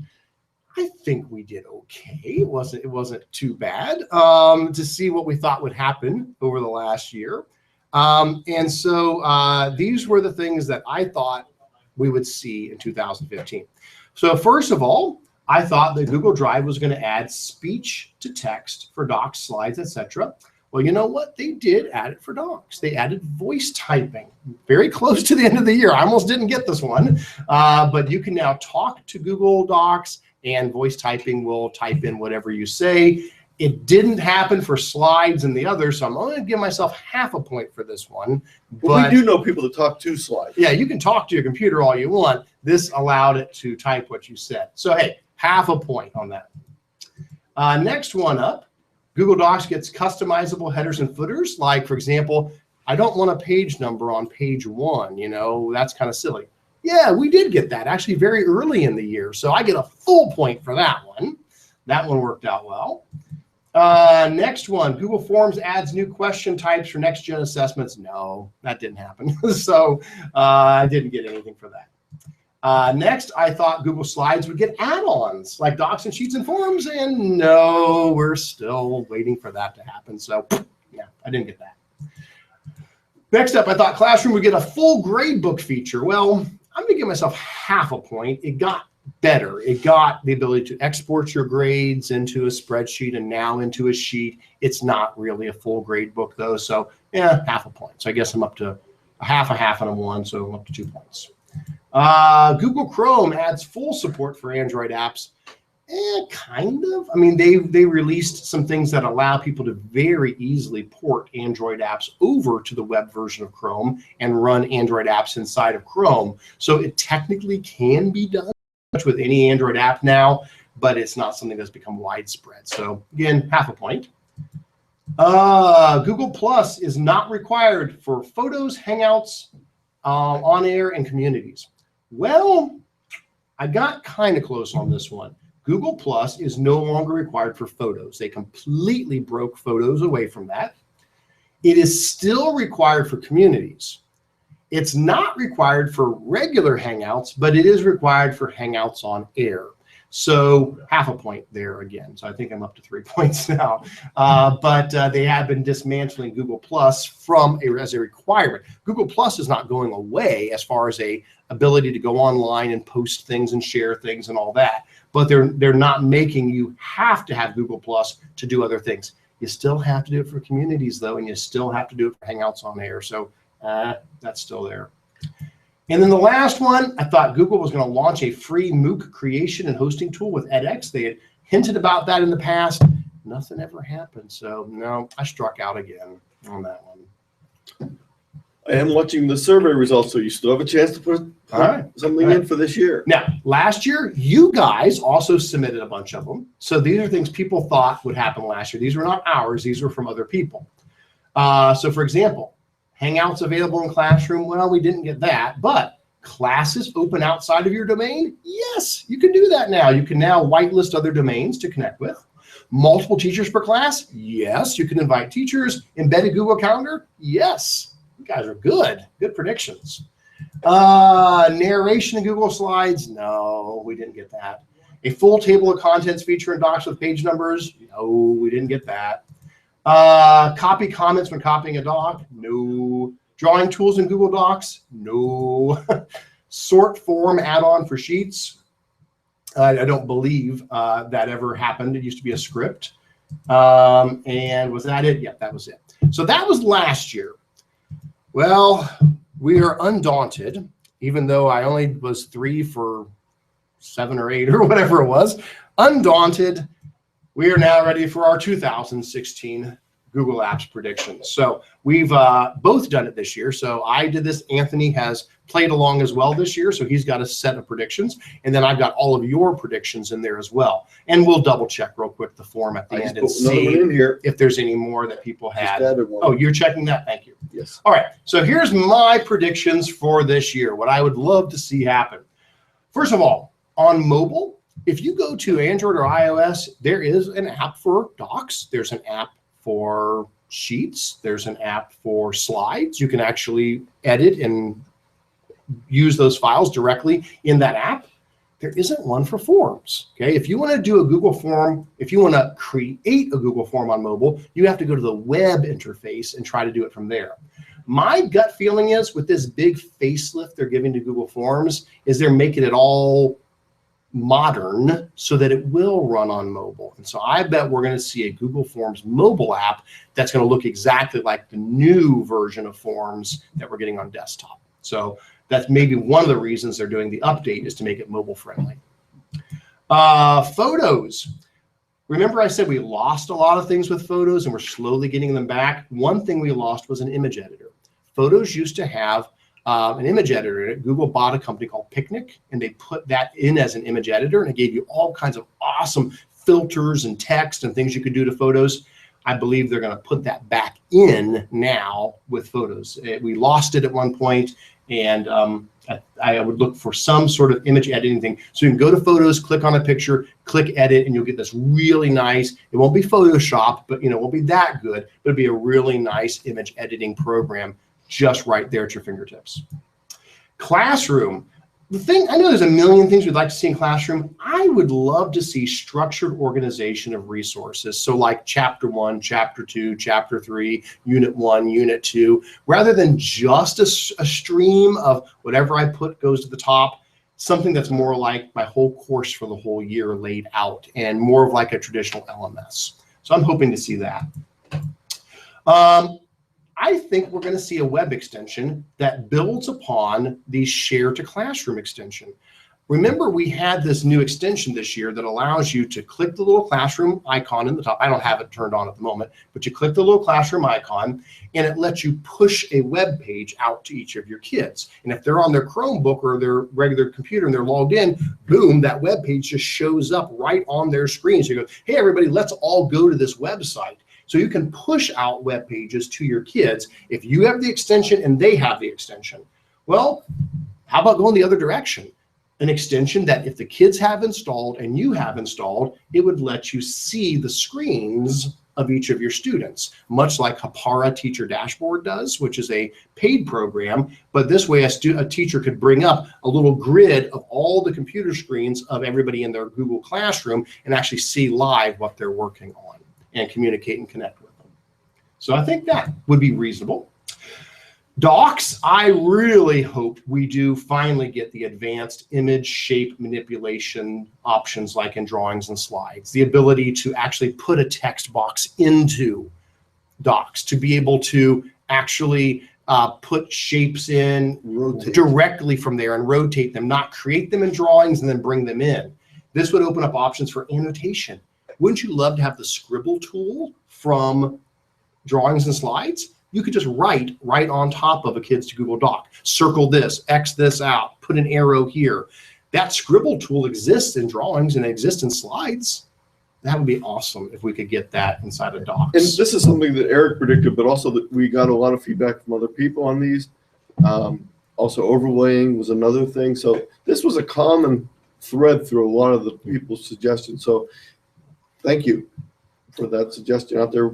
Speaker 1: I think we did okay. It wasn't too bad to see what we thought would happen over the last year. And so these were the things that I thought we would see in 2015. So first of all, I thought that Google Drive was going to add speech to text for docs, slides, etc. Well, you know what? They did add it for docs. They added voice typing very close to the end of the year. I almost didn't get this one, but you can now talk to Google Docs and voice typing will type in whatever you say. It didn't happen for slides and the others, so I'm only going to give myself half a point for this one.
Speaker 2: But we do know people that talk to slides.
Speaker 1: Yeah, you can talk to your computer all you want. This allowed it to type what you said. So hey, half a point on that. Next one up, Google Docs gets customizable headers and footers. Like, for example, I don't want a page number on page 1. You know, that's kind of silly. Yeah, we did get that actually very early in the year. So I get a full point for that one. That one worked out well. Next one, Google Forms adds new question types for next-gen assessments. No, that didn't happen. So I didn't get anything for that. Next, I thought Google Slides would get add-ons like Docs and Sheets and Forms, and no, we're still waiting for that to happen. So yeah, I didn't get that. Next up, I thought Classroom would get a full gradebook feature. Well, I'm going to give myself half a point. It got better. It got the ability to export your grades into a spreadsheet and now into a sheet. It's not really a full grade book though. So yeah, half a point. So I guess I'm up to a half, and a 1. So I'm up to 2 points. Google Chrome adds full support for Android apps. Kind of. I mean, they released some things that allow people to very easily port Android apps over to the web version of Chrome and run Android apps inside of Chrome. So it technically can be done with any Android app now, but it's not something that's become widespread. So again, half a point. Google Plus is not required for photos, Hangouts, on air, and communities. Well, I got kind of close on this one. Google Plus is no longer required for photos. They completely broke photos away from that. It is still required for communities. It's not required for regular Hangouts, but it is required for Hangouts on air. So half a point there again. So I think I'm up to 3 points now. But they have been dismantling Google Plus as a requirement. Google Plus is not going away as far as a ability to go online and post things and share things and all that. But they're not making you have to have Google Plus to do other things. You still have to do it for communities though, and you still have to do it for Hangouts on air. So that's still there. And then the last one, I thought Google was going to launch a free MOOC creation and hosting tool with edX. They had hinted about that in the past. Nothing ever happened. So no, I struck out again on that one.
Speaker 2: I am watching the survey results, so you still have a chance to put something in for this year.
Speaker 1: Now, last year, you guys also submitted a bunch of them. So these are things people thought would happen last year. These were not ours. These were from other people. So for example, Hangouts available in Classroom. Well, we didn't get that, but classes open outside of your domain. Yes, you can do that now. You can now whitelist other domains to connect with. Multiple teachers per class. Yes, you can invite teachers. Embedded Google Calendar. Yes. You guys are good. Good predictions. Narration in Google Slides. No, we didn't get that. A full table of contents feature in Docs with page numbers. No, we didn't get that. Copy comments when copying a doc. No. Drawing tools in Google Docs. No. Sort form add-on for Sheets. I don't believe that ever happened. It used to be a script. And was that it? Yeah, that was it. So that was last year. Well, we are undaunted, even though I only was 3 for 7 or 8 or whatever it was. Undaunted, we are now ready for our 2016 Google Apps predictions. So we've both done it this year. So I did this. Anthony has played along as well this year. So he's got a set of predictions. And then I've got all of your predictions in there as well. And we'll double check real quick the form at the end and see if there's any more that people had. Oh, you're checking that? Thank you.
Speaker 2: Yes.
Speaker 1: All right. So here's my predictions for this year, what I would love to see happen. First of all, on mobile, if you go to Android or iOS, there is an app for Docs. There's an app for Sheets. There's an app for Slides. You can actually edit and use those files directly in that app. There isn't one for Forms. Okay, if you want to do a Google form, if you want to create a Google form on mobile, you have to go to the web interface and try to do it from there. My gut feeling is with this big facelift they're giving to Google Forms is they're making it all modern so that it will run on mobile. And so I bet we're going to see a Google Forms mobile app that's going to look exactly like the new version of Forms that we're getting on desktop. So that's maybe one of the reasons they're doing the update is to make it mobile friendly. Photos. Remember I said we lost a lot of things with photos and we're slowly getting them back. One thing we lost was an image editor. Photos used to have an image editor in it. Google bought a company called Picnic, and they put that in as an image editor, and it gave you all kinds of awesome filters and text and things you could do to photos. I believe they're going to put that back in now with photos. We lost it at one point, and I would look for some sort of image editing thing. So you can go to Photos, click on a picture, click Edit, and you'll get this really nice, it won't be Photoshop, but it won't be that good, but it'll be a really nice image editing program just right there at your fingertips. Classroom. The thing, I know there's a million things we'd like to see in Classroom. I would love to see structured organization of resources. So like Chapter 1, Chapter 2, Chapter 3, Unit 1, Unit 2, rather than just a stream of whatever I put goes to the top, something that's more like my whole course for the whole year laid out and more of like a traditional LMS. So I'm hoping to see that. I think we're going to see a web extension that builds upon the Share to Classroom extension. Remember, we had this new extension this year that allows you to click the little classroom icon in the top. I don't have it turned on at the moment, but you click the little classroom icon and it lets you push a web page out to each of your kids. And if they're on their Chromebook or their regular computer and they're logged in, boom, that web page just shows up right on their screen. So you go, hey, everybody, let's all go to this website. So you can push out web pages to your kids if you have the extension and they have the extension. Well, how about going the other direction? An extension that if the kids have installed and you have installed, it would let you see the screens of each of your students, much like Hapara Teacher Dashboard does, which is a paid program. But this way, a teacher could bring up a little grid of all the computer screens of everybody in their Google Classroom and actually see live what they're working on and communicate and connect with them. So I think that would be reasonable. Docs, I really hope we do finally get the advanced image shape manipulation options like in drawings and slides, the ability to actually put a text box into docs, to be able to actually put shapes in directly from there and rotate them, not create them in drawings and then bring them in. This would open up options for annotation. Wouldn't you love to have the scribble tool from drawings and slides? You could just write right on top of a kid's Google Doc. Circle this, X this out, put an arrow here. That scribble tool exists in drawings and exists in slides. That would be awesome if we could get that inside of Docs.
Speaker 2: And this is something that Eric predicted, but also that we got a lot of feedback from other people on these. Also overlaying was another thing. So this was a common thread through a lot of the people's suggestions. So thank you for that suggestion out there.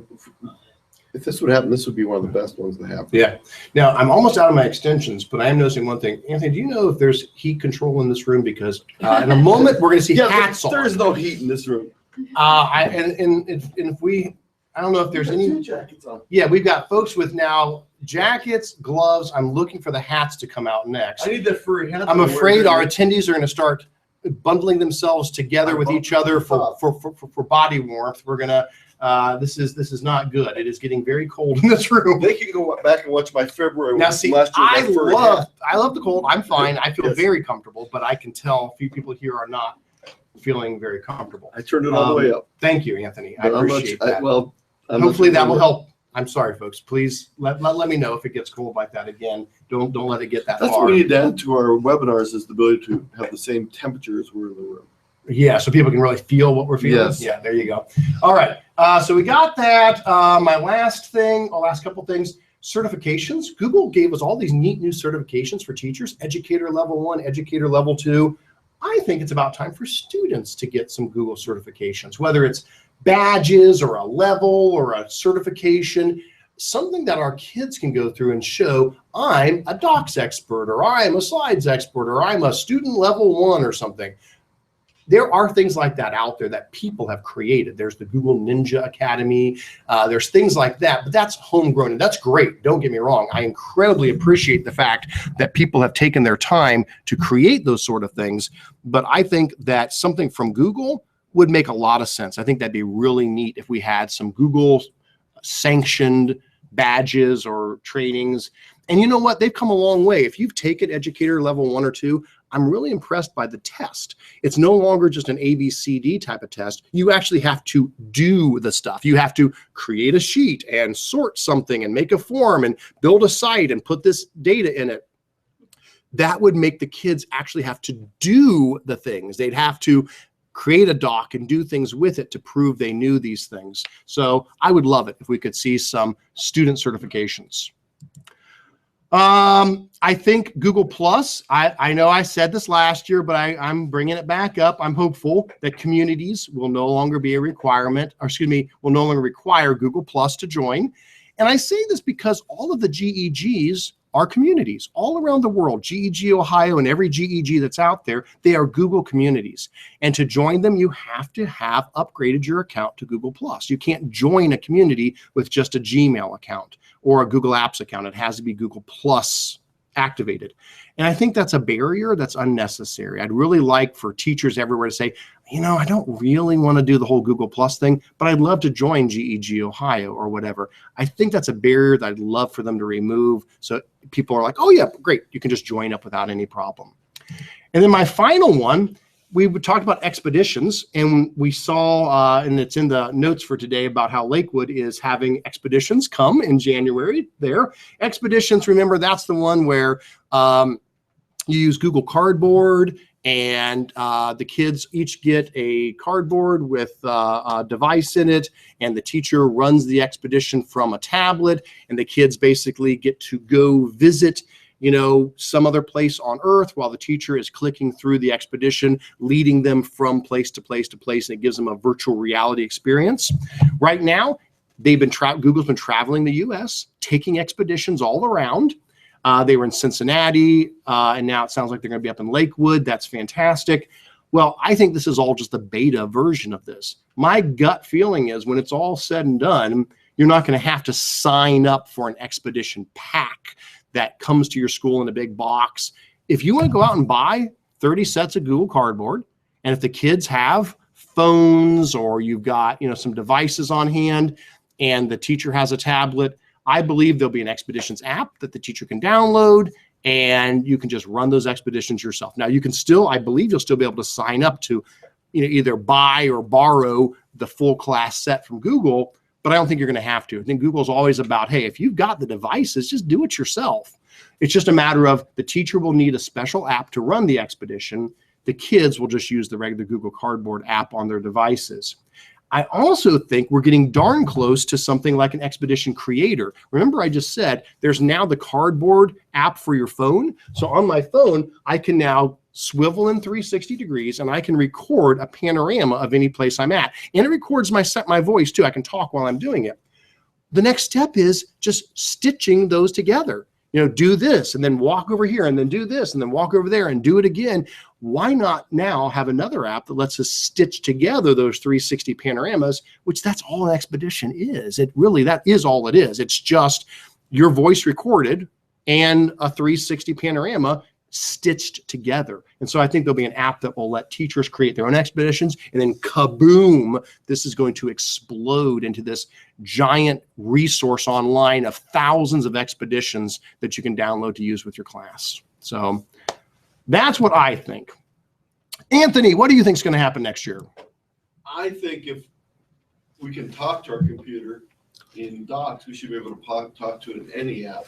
Speaker 2: If this would happen, this would be one of the best ones to happen.
Speaker 1: Yeah. Now, I'm almost out of my extensions, but I am noticing one thing. Anthony, do you know if there's heat control in this room? Because in a moment, we're going to see hats on.
Speaker 2: There's no heat in this room.
Speaker 1: If we, I don't know if there's any.
Speaker 2: Jackets on.
Speaker 1: Yeah, we've got folks with now jackets, gloves. I'm looking for the hats to come out next.
Speaker 2: I need that furry hat.
Speaker 1: I'm afraid our attendees are going to start bundling themselves together with each other for body warmth. We're going to. This is not good. It is getting very cold in this room.
Speaker 2: They can go back and watch my February.
Speaker 1: Now, see, I love the cold. I'm fine. I feel very comfortable, but I can tell a few people here are not feeling very comfortable.
Speaker 2: I turned it all the way up.
Speaker 1: Thank you, Anthony. I appreciate that.
Speaker 2: Hopefully
Speaker 1: that will help. I'm sorry, folks. Please let me know if it gets cold like that again. Don't let it get that
Speaker 2: That's
Speaker 1: far.
Speaker 2: what we need to add to our webinars is the ability to have the same temperature as we're in the room.
Speaker 1: Yeah, so people can really feel what we're feeling.
Speaker 2: Yes.
Speaker 1: Yeah, there you go. All right. So we got that. My last couple things, certifications. Google gave us all these neat new certifications for teachers, educator level 1, educator level 2. I think it's about time for students to get some Google certifications, whether it's badges or a level or a certification, something that our kids can go through and show I'm a docs expert or I'm a slides expert or I'm a student level 1 or something. There are things like that out there that people have created. There's the Google Ninja Academy. There's things like that, but that's homegrown and that's great. Don't get me wrong. I incredibly appreciate the fact that people have taken their time to create those sort of things. But I think that something from Google would make a lot of sense. I think that'd be really neat if we had some Google sanctioned badges or trainings. And you know what? They've come a long way. If you've taken educator level 1 or 2, I'm really impressed by the test. It's no longer just an ABCD type of test. You actually have to do the stuff. You have to create a sheet and sort something and make a form and build a site and put this data in it. That would make the kids actually have to do the things. They'd have to create a doc and do things with it to prove they knew these things. So I would love it if we could see some student certifications. I think Google Plus, I know I said this last year, but I'm bringing it back up. I'm hopeful that communities will no longer be a requirement, or excuse me, will no longer require Google Plus to join. And I say this because all of the GEGs are communities all around the world. GEG Ohio and every GEG that's out there, they are Google communities. And to join them, you have to have upgraded your account to Google Plus. You can't join a community with just a Gmail account or a Google Apps account. It has to be Google Plus activated. And I think that's a barrier that's unnecessary. I'd really like for teachers everywhere to say, you know, I don't really want to do the whole Google Plus thing, but I'd love to join GEG Ohio or whatever. I think that's a barrier that I'd love for them to remove. So people are like, oh yeah, great. You can just join up without any problem. And then my final one, we talked about expeditions, and we saw, and it's in the notes for today, about how Lakewood is having expeditions come in January there. Expeditions, remember, that's the one where you use Google Cardboard, and the kids each get a cardboard with a device in it, and the teacher runs the expedition from a tablet, and the kids basically get to go visit, you know, some other place on Earth while the teacher is clicking through the expedition, leading them from place to place to place, and it gives them a virtual reality experience. Right now, Google's been traveling the US, taking expeditions all around. They were in Cincinnati, and now it sounds like they're going to be up in Lakewood. That's fantastic. Well, I think this is all just the beta version of this. My gut feeling is when it's all said and done, you're not going to have to sign up for an expedition pack that comes to your school in a big box. If you want to go out and buy 30 sets of Google Cardboard, and if the kids have phones or you've got, you know, some devices on hand and the teacher has a tablet, I believe there'll be an expeditions app that the teacher can download, and you can just run those expeditions yourself. Now you can still, I believe you'll still be able to sign up to, you know, either buy or borrow the full class set from Google, but I don't think you're going to have to. I think Google's always about, hey, if you've got the devices, just do it yourself. It's just a matter of the teacher will need a special app to run the expedition. The kids will just use the regular Google Cardboard app on their devices. I also think we're getting darn close to something like an expedition creator. Remember, I just said there's now the Cardboard app for your phone. So on my phone, I can now swivel in 360 degrees, and I can record a panorama of any place I'm at. And it records my voice too. I can talk while I'm doing it. The next step is just stitching those together. You know, do this and then walk over here and then do this and then walk over there and do it again. Why not now have another app that lets us stitch together those 360 panoramas, which that's all an expedition is. It really, that is all it is. It's just your voice recorded and a 360 panorama stitched together. And so I think there'll be an app that will let teachers create their own expeditions, and then kaboom, this is going to explode into this giant resource online of thousands of expeditions that you can download to use with your class. So that's what I think. Anthony, what do you think is going to happen next year?
Speaker 2: I think if we can talk to our computer in Docs, we should be able to talk to it in any app.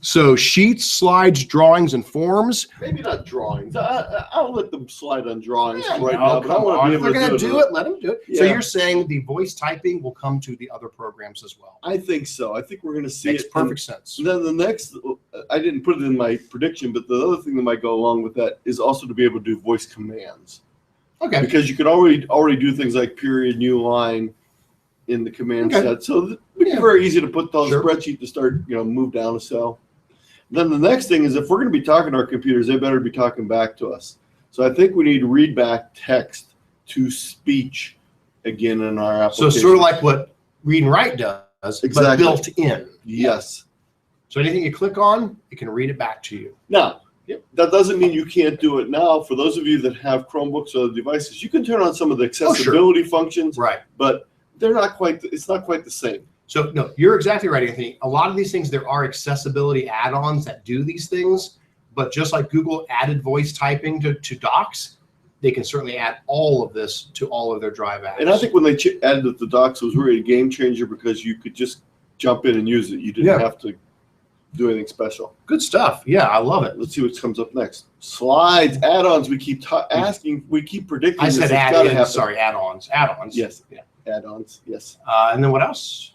Speaker 1: So sheets, slides, drawings, and forms.
Speaker 2: Maybe not drawings. I'll let them slide on drawings
Speaker 1: Yeah,
Speaker 2: right
Speaker 1: no,
Speaker 2: now. But I want to be able
Speaker 1: if they're
Speaker 2: to
Speaker 1: going to do it, let them do it.
Speaker 2: Yeah.
Speaker 1: So you're saying the voice typing will come to the other programs as well.
Speaker 2: I think so. I think we're going to see
Speaker 1: Makes
Speaker 2: it.
Speaker 1: perfect sense.
Speaker 2: And then the next, I didn't put it in my prediction, but the other thing that might go along with that is also to be able to do voice commands.
Speaker 1: Okay.
Speaker 2: Because you can already do things like period, new line in the command set. So it would be very easy to put on a spreadsheet to start, move down a cell. Then the next thing is, if we're going to be talking to our computers, they better be talking back to us. So I think we need to read back text to speech again in our application.
Speaker 1: So sort of like what Read and Write does, but built in.
Speaker 2: Yes.
Speaker 1: So anything you click on, it can read it back to you.
Speaker 2: Now, that doesn't mean you can't do it now. For those of you that have Chromebooks or other devices, you can turn on some of the accessibility functions,
Speaker 1: right?
Speaker 2: But they're not quite. It's not quite the same.
Speaker 1: So no, you're exactly right, Anthony. A lot of these things, there are accessibility add-ons that do these things, but just like Google added voice typing to Docs, they can certainly add all of this to all of their Drive apps.
Speaker 2: And I think when they added it to Docs, it was really a game changer because you could just jump in and use it. You didn't have to do anything special.
Speaker 1: Good stuff. Yeah, I love it.
Speaker 2: Let's see what comes up next. Slides, add-ons. We keep asking. We keep predicting.
Speaker 1: I said add-ins. Sorry, add-ons. Add-ons.
Speaker 2: Yes. Yeah. Add-ons. Yes.
Speaker 1: And then what else?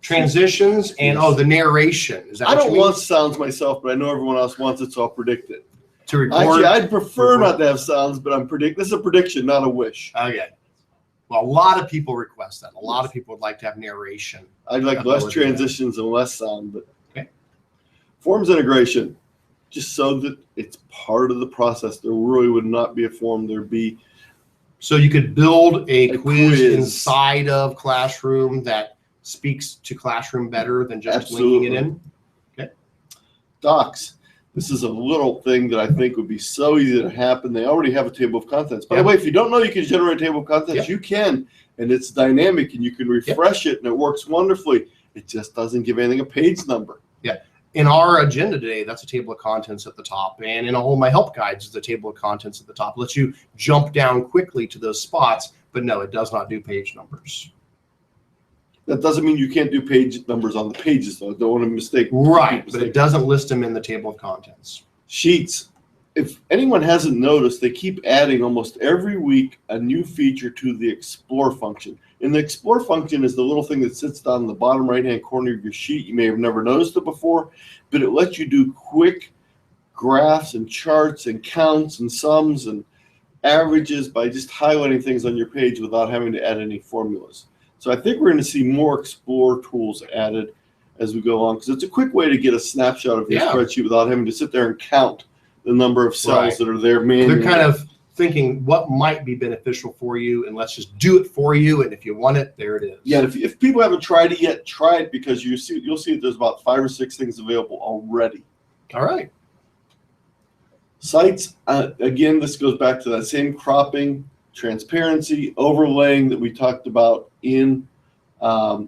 Speaker 1: Transitions and the narration. Is that
Speaker 2: I
Speaker 1: what
Speaker 2: don't
Speaker 1: you
Speaker 2: want sounds myself, but I know everyone else wants it, so I'll predict it.
Speaker 1: To record?
Speaker 2: Actually, I'd prefer not to have sounds, but this is a prediction, not a wish.
Speaker 1: Okay. Well, a lot of people request that. A lot of people would like to have narration.
Speaker 2: I'd like less transitions and less sound, but forms integration, just so that it's part of the process. There really would not be a form. There'd be.
Speaker 1: So you could build a quiz inside of Classroom that speaks to Classroom better than just linking it in. Okay.
Speaker 2: Docs. This is a little thing that I think would be so easy to happen. They already have a table of contents. By
Speaker 1: Yeah.
Speaker 2: the way, if you don't know you can generate a table of contents,
Speaker 1: Yeah.
Speaker 2: you can, and it's dynamic, and you can refresh it, and it works wonderfully. It just doesn't give anything a page number.
Speaker 1: Yeah. In our agenda today, that's a table of contents at the top. And in all my help guides, it's a table of contents at the top. Lets you jump down quickly to those spots, but no, it does not do page numbers.
Speaker 2: That doesn't mean you can't do page numbers on the pages, though. Don't want to mistake.
Speaker 1: Right, but it doesn't list them in the table of contents.
Speaker 2: Sheets. If anyone hasn't noticed, they keep adding almost every week a new feature to the Explore function. And the Explore function is the little thing that sits down in the bottom right-hand corner of your sheet. You may have never noticed it before, but it lets you do quick graphs and charts and counts and sums and averages by just highlighting things on your page without having to add any formulas. So I think we're going to see more Explore tools added as we go along, because it's a quick way to get a snapshot of your spreadsheet without having to sit there and count the number of cells that are there manually.
Speaker 1: They're kind of thinking what might be beneficial for you, and let's just do it for you. And if you want it, there it is.
Speaker 2: Yeah, if people haven't tried it yet, try it, because you'll see that there's about 5 or 6 things available already.
Speaker 1: All right.
Speaker 2: Sites, again, this goes back to that same cropping, transparency, overlaying that we talked about in
Speaker 1: Docs.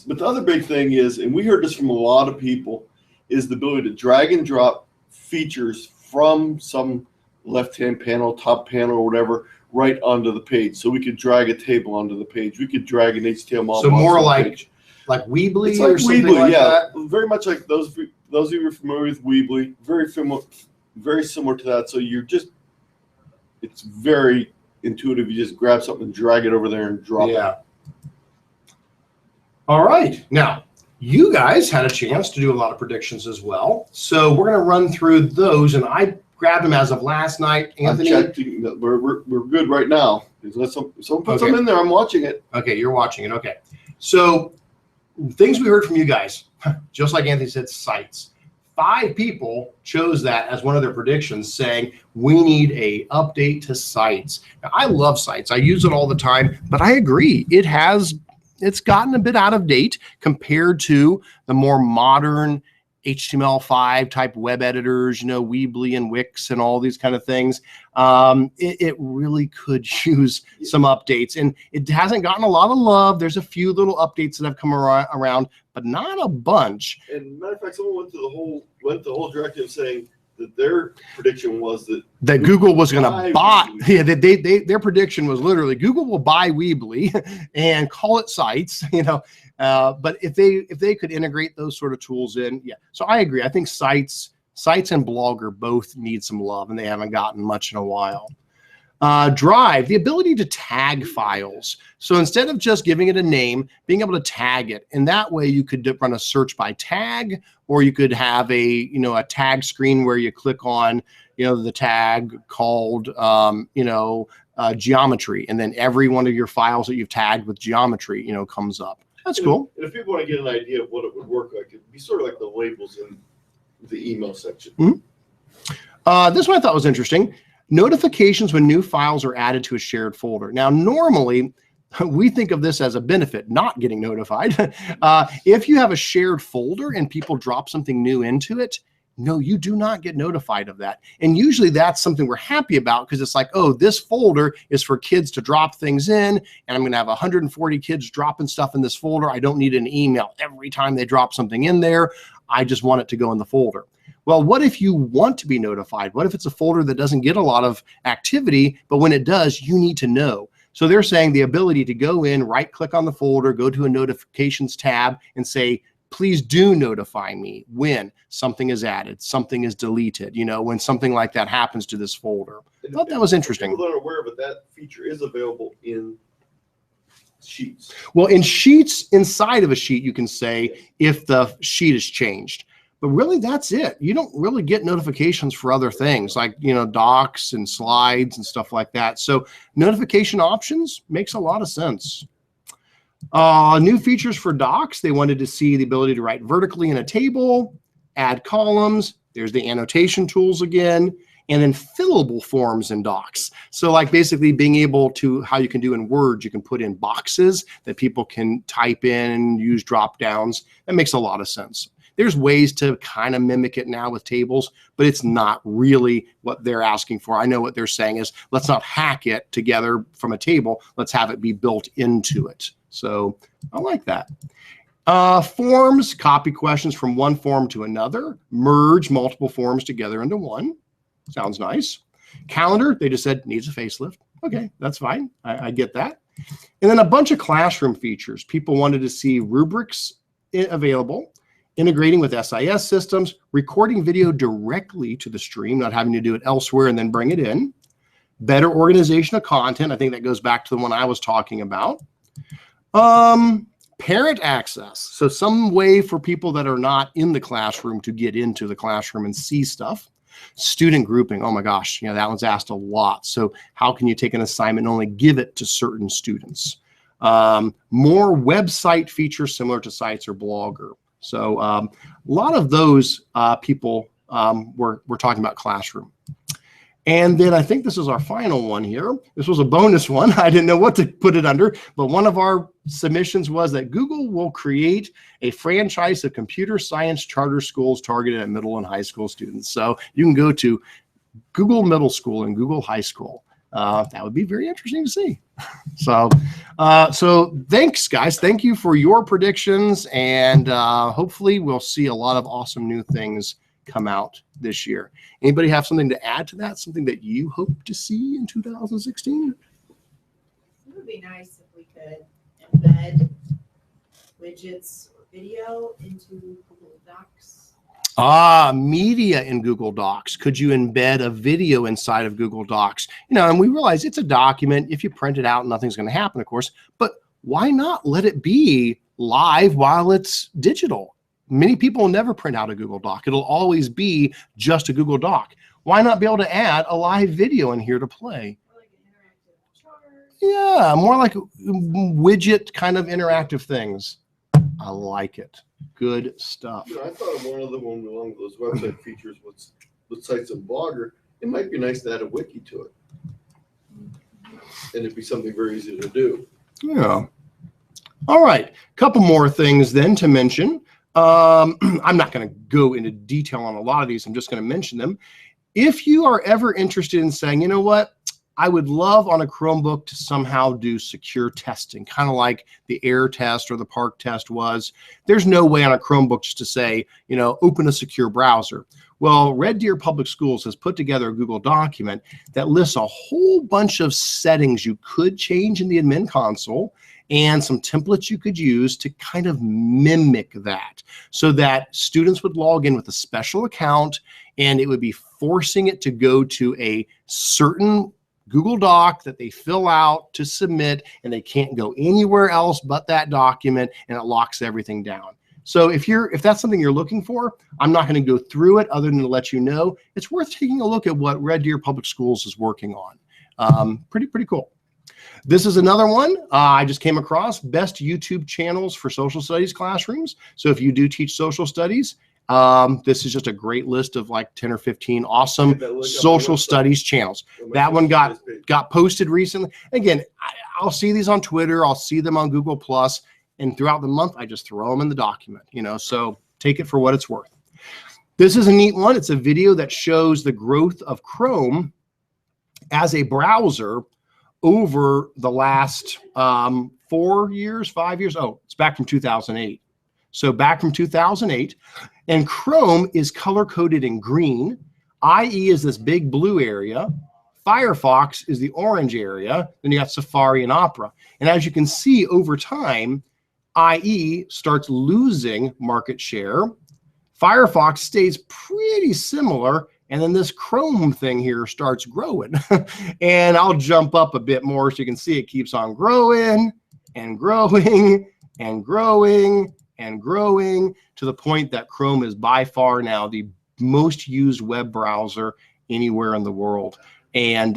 Speaker 2: But the other big thing is, and we heard this from a lot of people, is the ability to drag and drop features from some left-hand panel, top panel, or whatever, right onto the page. So we could drag a table onto the page. We could drag an HTML.
Speaker 1: So more like
Speaker 2: page.
Speaker 1: Like Weebly
Speaker 2: It's
Speaker 1: or
Speaker 2: like
Speaker 1: something
Speaker 2: Weebly,
Speaker 1: like
Speaker 2: yeah,
Speaker 1: that?
Speaker 2: very much like those of you who are familiar with Weebly, very similar to that. So it's very intuitive. You just grab something and drag it over there and drop it.
Speaker 1: All right. Now, you guys had a chance to do a lot of predictions as well. So we're going to run through those, and I grabbed them as of last night. Anthony?
Speaker 2: I'm checking that we're good right now. Unless someone puts them in there, I'm watching it.
Speaker 1: Okay, you're watching it. Okay. So things we heard from you guys, just like Anthony said, sites. 5 people chose that as one of their predictions, saying we need a update to sites. Now, I love sites. I use it all the time, but I agree. It's gotten a bit out of date compared to the more modern HTML5 type web editors, Weebly and Wix and all these kind of things. It really could use some updates, and it hasn't gotten a lot of love. There's a few little updates that have come around, but not a bunch.
Speaker 2: And matter of fact, someone went the whole directive saying that their prediction was
Speaker 1: that Google was going to buy. Yeah, their prediction was literally Google will buy Weebly and call it Sites. But if they could integrate those sort of tools in, yeah. So I agree. I think Sites and Blogger both need some love, and they haven't gotten much in a while. Drive, the ability to tag files. So instead of just giving it a name, being able to tag it, and that way you could run a search by tag, or you could have a tag screen where you click on the tag called geometry, and then every one of your files that you've tagged with geometry comes up. That's cool.
Speaker 2: And if people want to get an idea of what it would work like, it'd be sort of like the labels in the email section.
Speaker 1: Mm-hmm. This one I thought was interesting. Notifications when new files are added to a shared folder. Now, normally, we think of this as a benefit, not getting notified. If you have a shared folder and people drop something new into it, no, you do not get notified of that. And usually that's something we're happy about, because it's like, oh, this folder is for kids to drop things in, and I'm going to have 140 kids dropping stuff in this folder. I don't need an email every time they drop something in there. I just want it to go in the folder. Well, what if you want to be notified? What if it's a folder that doesn't get a lot of activity, but when it does, you need to know? So they're saying the ability to go in, right-click on the folder, go to a notifications tab, and say, please do notify me when something is added, something is deleted, when something like that happens to this folder. I thought that was interesting.
Speaker 2: People that are aware of it, that feature is available in Sheets.
Speaker 1: Well, in Sheets, inside of a sheet, you can say if the sheet is changed. But really, that's it. You don't really get notifications for other things like, docs and slides and stuff like that. So notification options makes a lot of sense. New features for docs. They wanted to see the ability to write vertically in a table, add columns. There's the annotation tools again, and then fillable forms in docs. So like basically being able to, how you can do in Word, you can put in boxes that people can type in and use drop downs. That makes a lot of sense. There's ways to kind of mimic it now with tables, but it's not really what they're asking for. I know what they're saying is, let's not hack it together from a table. Let's have it be built into it. So I like that. Forms, copy questions from one form to another, merge multiple forms together into one. Sounds nice. Calendar, they just said needs a facelift. Okay, that's fine. I get that. And then a bunch of classroom features. People wanted to see rubrics available, integrating with SIS systems, recording video directly to the stream, not having to do it elsewhere and then bring it in. Better organization of content. I think that goes back to the one I was talking about. Parent access. So some way for people that are not in the classroom to get into the classroom and see stuff. Student grouping. Oh my gosh, that one's asked a lot. So how can you take an assignment and only give it to certain students? More website features similar to Sites or Blogger. So a lot of those people were talking about classroom. And then I think this is our final one here. This was a bonus one. I didn't know what to put it under, but one of our submissions was that Google will create a franchise of computer science charter schools targeted at middle and high school students. So you can go to Google Middle School and Google High School. That would be very interesting to see. So thanks, guys. Thank you for your predictions, and hopefully we'll see a lot of awesome new things come out this year. Anybody have something to add to that? Something that you hope to see in 2016?
Speaker 5: It would be nice if we could embed widgets or video into Google Docs.
Speaker 1: Media in Google Docs. Could you embed a video inside of Google Docs? And we realize it's a document. If you print it out, nothing's going to happen, of course. But why not let it be live while it's digital? Many people will never print out a Google Doc. It'll always be just a Google Doc. Why not be able to add a live video in here to play?
Speaker 5: Or like an interactive chart.
Speaker 1: Yeah, more like widget kind of interactive things. I like it. Good stuff.
Speaker 2: I thought of one other one along with those website features with Sites and Blogger. It might be nice to add a wiki to it. And it'd be something very easy to do.
Speaker 1: Yeah. All right. Couple more things then to mention. I'm not going to go into detail on a lot of these. I'm just going to mention them. If you are ever interested in saying, you know what, I would love on a Chromebook to somehow do secure testing, kind of like the air test or the park test was. There's no way on a Chromebook just to say, open a secure browser. Well, Red Deer Public Schools has put together a Google document that lists a whole bunch of settings you could change in the admin console and some templates you could use to kind of mimic that so that students would log in with a special account and it would be forcing it to go to a certain Google Doc that they fill out to submit, and they can't go anywhere else but that document, and it locks everything down. So if that's something you're looking for, I'm not going to go through it other than to let you know it's worth taking a look at what Red Deer Public Schools is working on. Pretty cool. This is another one I just came across, best YouTube channels for social studies classrooms. So if you do teach social studies, this is just a great list of like 10 or 15 awesome social studies channels. That one got posted recently. Again, I'll see these on Twitter. I'll see them on Google+. And throughout the month, I just throw them in the document, so take it for what it's worth. This is a neat one. It's a video that shows the growth of Chrome as a browser over the last 4 years, 5 years. Oh, it's back from 2008. So back from 2008, and Chrome is color-coded in green. IE is this big blue area. Firefox is the orange area. Then you got Safari and Opera. And as you can see over time, IE starts losing market share. Firefox stays pretty similar. And then this Chrome thing here starts growing. And I'll jump up a bit more so you can see it keeps on growing and growing and growing and growing to the point that Chrome is by far now the most used web browser anywhere in the world. And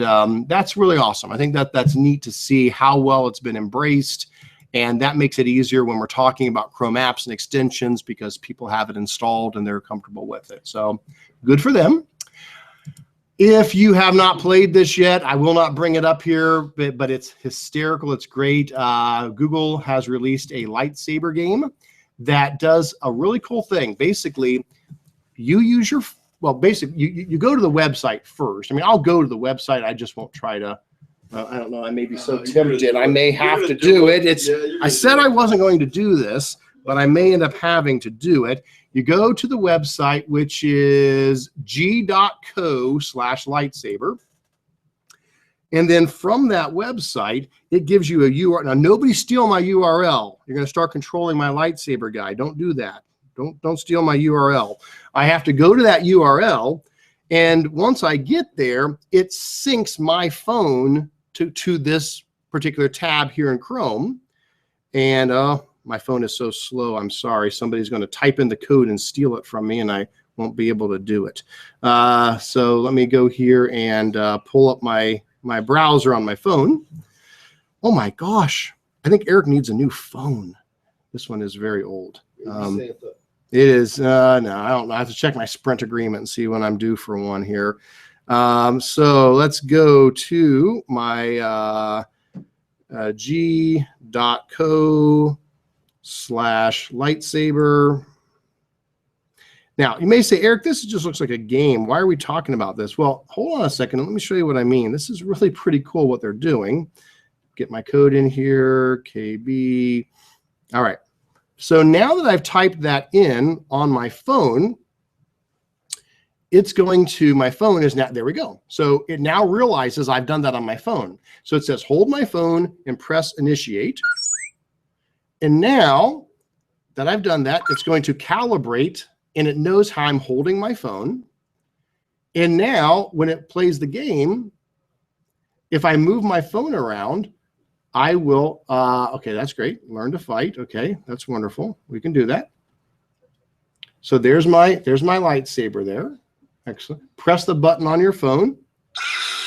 Speaker 1: that's really awesome. I think that's neat to see how well it's been embraced. And that makes it easier when we're talking about Chrome apps and extensions because people have it installed and they're comfortable with it. So good for them. If you have not played this yet, I will not bring it up here, but it's hysterical. It's great. Google has released a lightsaber game. that does a really cool thing. Basically, you use your, well, basically, you go to the website first. I mean, I'll go to the website. I just won't try to, I don't know. I may be so tempted. I may have to do it. I said I wasn't going to do this, but I may end up having to do it. You go to the website, which is g.co/lightsaber. And then from that website, it gives you a URL. Now, nobody steal my URL. You're going to start controlling my lightsaber guy. Don't do that. Don't steal my URL. I have to go to that URL. And once I get there, it syncs my phone to this particular tab here in Chrome. And my phone is so slow. I'm sorry. Somebody's going to type in the code and steal it from me, and I won't be able to do it. So let me go here and pull up my browser on my phone. Oh my gosh. I think Eric needs a new phone. This one is very old. It is, no, I don't know. I have to check my Sprint agreement and see when I'm due for one here. So let's go to my g.co/lightsaber. Now, you may say, Eric, this just looks like a game. Why are we talking about this? Well, hold on a second. Let me show you what I mean. This is really pretty cool what they're doing. Get my code in here, KB. All right. So now that I've typed that in on my phone, it's going to, my phone is now, there we go. So it now realizes I've done that on my phone. So it says, hold my phone and press initiate. And now that I've done that, it's going to calibrate, and it knows how I'm holding my phone. And now when it plays the game, if I move my phone around, I will, okay, that's great. Learn to fight. Okay, that's wonderful. We can do that. So there's my lightsaber there. Excellent. Press the button on your phone.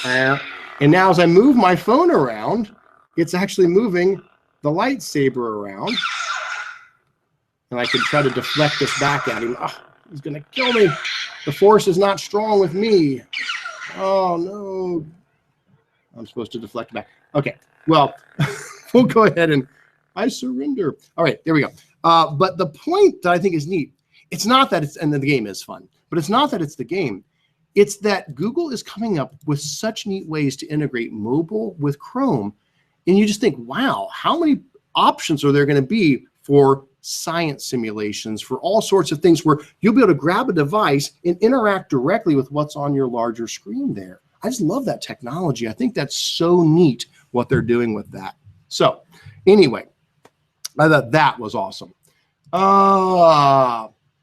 Speaker 1: And now as I move my phone around, it's actually moving the lightsaber around. And I can try to deflect this back at him. Oh, he's going to kill me. The force is not strong with me. Oh, no. I'm supposed to deflect back. Okay, well, we'll go ahead and I surrender. All right, there we go. But the point that I think is neat, it's not that it's, and the game is fun, but it's not that it's the game. It's that Google is coming up with such neat ways to integrate mobile with Chrome. And you just think, wow, how many options are there going to be for science simulations, for all sorts of things where you'll be able to grab a device and interact directly with what's on your larger screen there. I just love that technology. I think that's so neat what they're doing with that. So anyway, I thought that was awesome.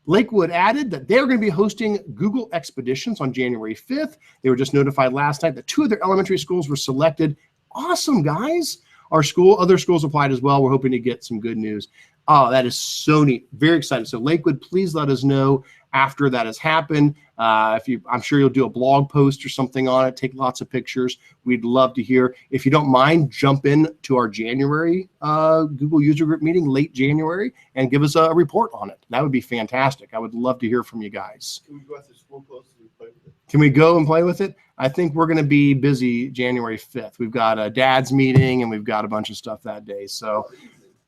Speaker 1: Lakewood added that they're going to be hosting Google Expeditions on January 5th. They were just notified last night that 2 of their elementary schools were selected. Awesome, guys. Other schools applied as well. We're hoping to get some good news. Oh, that is so neat. Very excited. So Lakewood, please let us know after that has happened. I'm sure you'll do a blog post or something on it. Take lots of pictures. We'd love to hear. If you don't mind, jump in to our January Google user group meeting, late January, and give us a report on it. That would be fantastic. I would love to hear from you guys.
Speaker 2: Can we go after school closes and play with it?
Speaker 1: Can we go and play with it? I think we're going to be busy January 5th. We've got a dad's meeting and we've got a bunch of stuff that day. So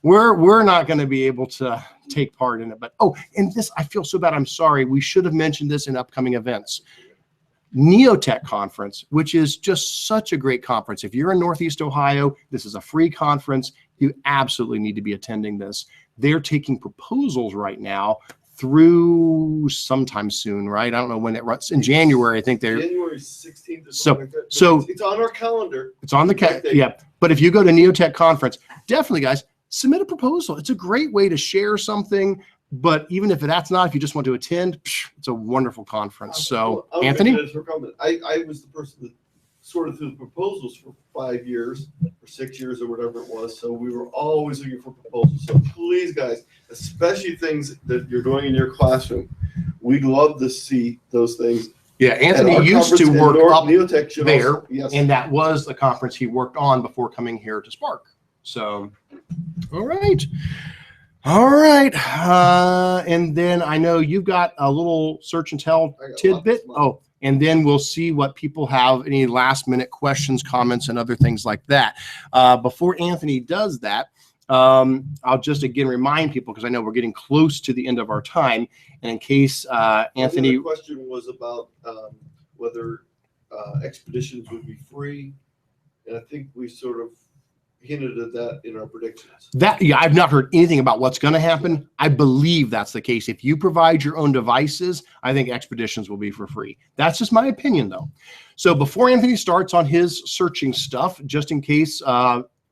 Speaker 1: we're not going to be able to take part in it. But, oh, and this, I feel so bad. I'm sorry. We should have mentioned this in upcoming events. NEOTEch Conference, which is just such a great conference. If you're in Northeast Ohio, this is a free conference. You absolutely need to be attending this. They're taking proposals right now through sometime soon, right? I don't know when it runs. In January, I think they're
Speaker 2: January 16th. Or
Speaker 1: so.
Speaker 2: Like that.
Speaker 1: So
Speaker 2: it's on our calendar.
Speaker 1: It's on the yeah. But if you go to NEOTEch Conference, definitely, guys, submit a proposal. It's a great way to share something. But even if that's not, if you just want to attend, it's a wonderful conference. So, Anthony,
Speaker 2: I was the person that sorted through the proposals for 5 years or 6 years or whatever it was. So we were always looking for proposals. So please, guys, especially things that you're doing in your classroom, we'd love to see those things.
Speaker 1: Yeah, Anthony used to work up
Speaker 2: NEOTEch
Speaker 1: there,
Speaker 2: also, yes.
Speaker 1: And that was the conference he worked on before coming here to Spark. So, all right. All right. And then I know you've got a little search and tell tidbit. Oh, and then we'll see what people have, any last minute questions, comments, and other things like that. Before Anthony does that, I'll just again remind people, because I know we're getting close to the end of our time, and in case Anthony.
Speaker 2: The question was about whether expeditions would be free, and I think we sort of hinted at that in our predictions.
Speaker 1: Yeah, I've not heard anything about what's going to happen. I believe that's the case. If you provide your own devices, I think expeditions will be for free. That's just my opinion, though. So before Anthony starts on his searching stuff, just in case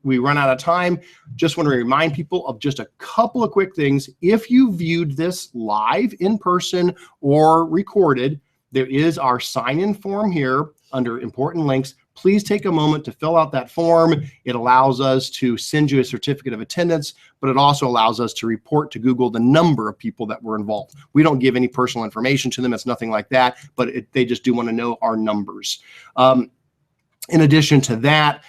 Speaker 1: we run out of time, just want to remind people of just a couple of quick things. If you viewed this live in person or recorded, there is our sign-in form here under important links. Please take a moment to fill out that form. It allows us to send you a certificate of attendance, but it also allows us to report to Google the number of people that were involved. We don't give any personal information to them. It's nothing like that, but they just do want to know our numbers. In addition to that,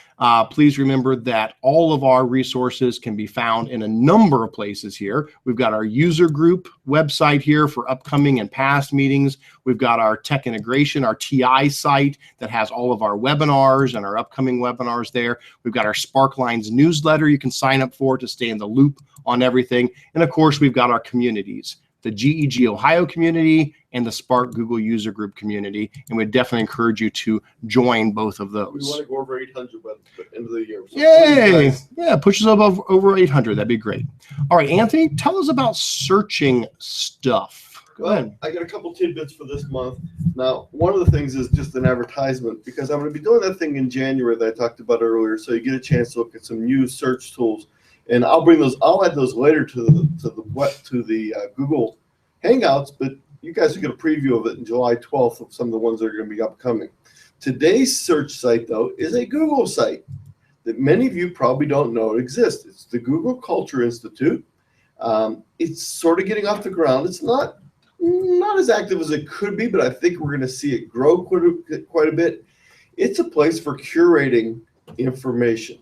Speaker 1: please remember that all of our resources can be found in a number of places here. We've got our user group website here for upcoming and past meetings. We've got our tech integration, our TI site that has all of our webinars and our upcoming webinars there. We've got our Sparklines newsletter you can sign up for to stay in the loop on everything. And of course, we've got our communities, the GEG Ohio community and the Spark Google user group community. And we'd definitely encourage you to join both of those.
Speaker 2: We want to go over 800 by the end of the year. So
Speaker 1: yay!
Speaker 2: please,
Speaker 1: Yeah, push us up over 800. That'd be great. All right, Anthony, tell us about searching stuff. Go ahead.
Speaker 2: I got a couple tidbits for this month. Now, one of the things is just an advertisement, because I'm going to be doing that thing in January that I talked about earlier. So you get a chance to look at some new search tools, and I'll add those later to the Google Hangouts, but you guys will get a preview of it in July 12th of some of the ones that are going to be upcoming. Today's search site, though, is a Google site that many of you probably don't know exists. It's the Google Culture Institute. It's sort of getting off the ground. It's not as active as it could be, but I think we're going to see it grow quite a bit. It's a place for curating information,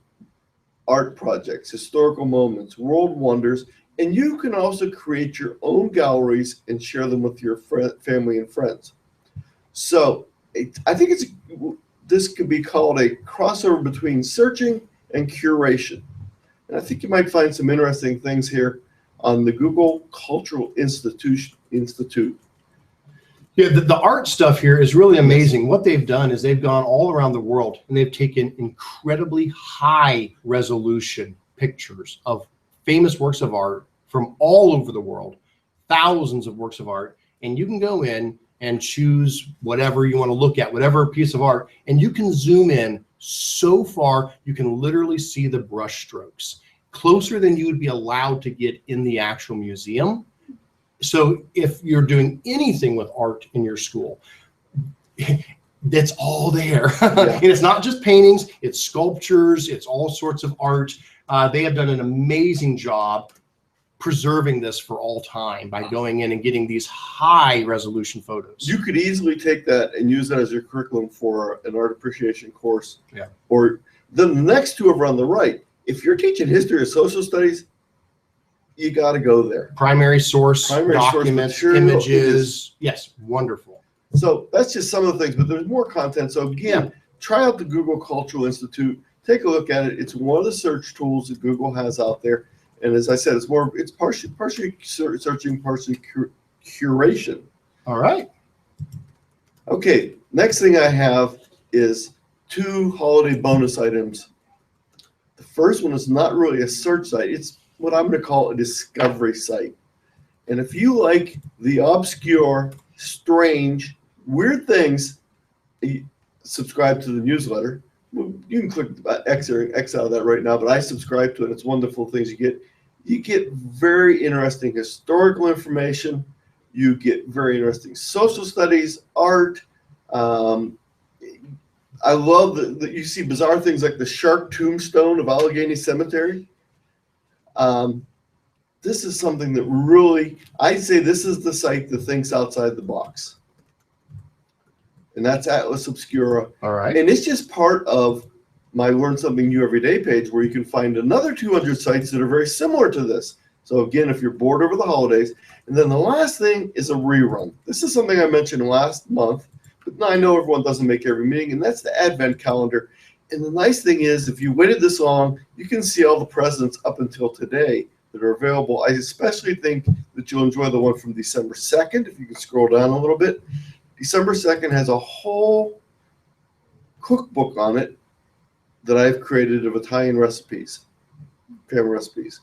Speaker 2: art projects, historical moments, world wonders, and you can also create your own galleries and share them with your family and friends. So I think this could be called a crossover between searching and curation. And I think you might find some interesting things here on the Google Cultural Institute.
Speaker 1: Yeah, the art stuff here is really amazing. What they've done is they've gone all around the world and they've taken incredibly high resolution pictures of famous works of art from all over the world, thousands of works of art, and you can go in and choose whatever you want to look at, whatever piece of art, and you can zoom in so far you can literally see the brush strokes, closer than you would be allowed to get in the actual museum. So if you're doing anything with art in your school, that's all there.
Speaker 2: Yeah.
Speaker 1: And it's not just paintings, it's sculptures, it's all sorts of art. They have done an amazing job preserving this for all time by going in and getting these high resolution photos.
Speaker 2: You could easily take that and use that as your curriculum for an art appreciation course.
Speaker 1: Yeah.
Speaker 2: Or the next two over on the right, if you're teaching history or social studies, you got to go there.
Speaker 1: Primary source, documents,
Speaker 2: material,
Speaker 1: images. Yes, wonderful.
Speaker 2: So that's just some of the things, but there's more content. So again, try out the Google Cultural Institute. Take a look at it. It's one of the search tools that Google has out there. And as I said, it's partially searching, partially curation.
Speaker 1: All right.
Speaker 2: Okay, next thing I have is 2 holiday bonus items. The first one is not really a search site. It's what I'm going to call a discovery site. And if you like the obscure, strange, weird things, subscribe to the newsletter. You can click X out of that right now, but I subscribe to it. It's wonderful things you get. You get very interesting historical information. You get very interesting social studies, art. I love that you see bizarre things like the shark tombstone of Allegheny Cemetery. This is something that really, I'd say this is the site that thinks outside the box. And that's Atlas Obscura.
Speaker 1: All right.
Speaker 2: And it's just part of my Learn Something New Every Day page, where you can find another 200 sites that are very similar to this. So again, if you're bored over the holidays. And then the last thing is a rerun. This is something I mentioned last month, but I know everyone doesn't make every meeting, and that's the Advent calendar. And the nice thing is, if you waited this long, you can see all the presents up until today that are available. I especially think that you'll enjoy the one from December 2nd. If you can scroll down a little bit. December 2nd has a whole cookbook on it that I've created of Italian recipes, family recipes.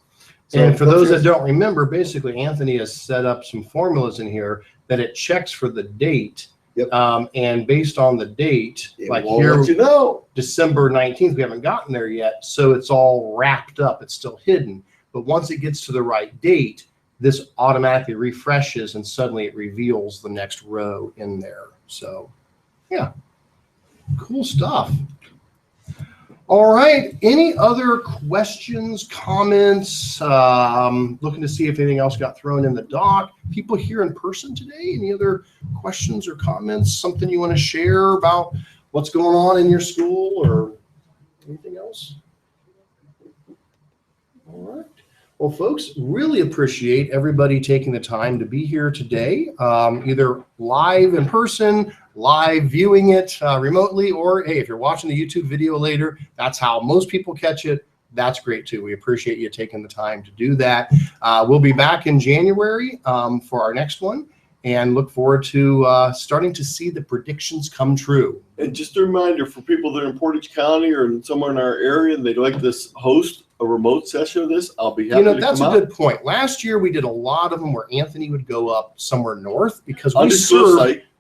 Speaker 2: So
Speaker 1: And for those that don't remember, basically Anthony has set up some formulas in here that it checks for the date.
Speaker 2: Yep.
Speaker 1: And based on the date,
Speaker 2: it
Speaker 1: like
Speaker 2: will
Speaker 1: here,
Speaker 2: let you know.
Speaker 1: December 19th, we haven't gotten there yet. So it's all wrapped up. It's still hidden. But once it gets to the right date, this automatically refreshes and suddenly it reveals the next row in there. So yeah, cool stuff. All right. Any other questions, comments? Looking to see if anything else got thrown in the doc. People here in person today, any other questions or comments? Something you want to share about what's going on in your school or anything else? All right. Well, folks, really appreciate everybody taking the time to be here today, either live in person, live viewing it remotely, or hey, if you're watching the YouTube video later, that's how most people catch it. That's great too. We appreciate you taking the time to do that. We'll be back in January for our next one and look forward to starting to see the predictions come true.
Speaker 2: And just a reminder for people that are in Portage County or somewhere in our area and they'd like this host a remote session of this, I'll be happy to
Speaker 1: that's
Speaker 2: come
Speaker 1: a
Speaker 2: out.
Speaker 1: good point. Last year we did a lot of them where Anthony would go up somewhere north because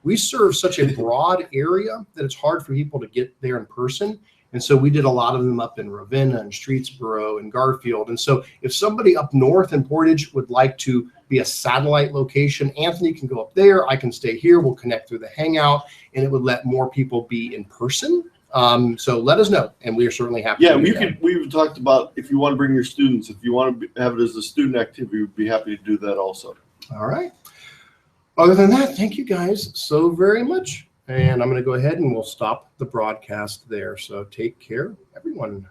Speaker 1: we serve such a broad area that it's hard for people to get there in person. And so we did a lot of them up in Ravenna and Streetsboro and Garfield. And so if somebody up north in Portage would like to be a satellite location, Anthony can go up there. I can stay here. We'll connect through the Hangout, and it would let more people be in person. So let us know, and we are certainly happy.
Speaker 2: Yeah,
Speaker 1: to do that.
Speaker 2: we've talked about if you want to bring your students, if you want to have it as a student activity, we'd be happy to do that also.
Speaker 1: All right. Other than that, thank you guys so very much. And I'm going to go ahead and we'll stop the broadcast there. So take care, everyone.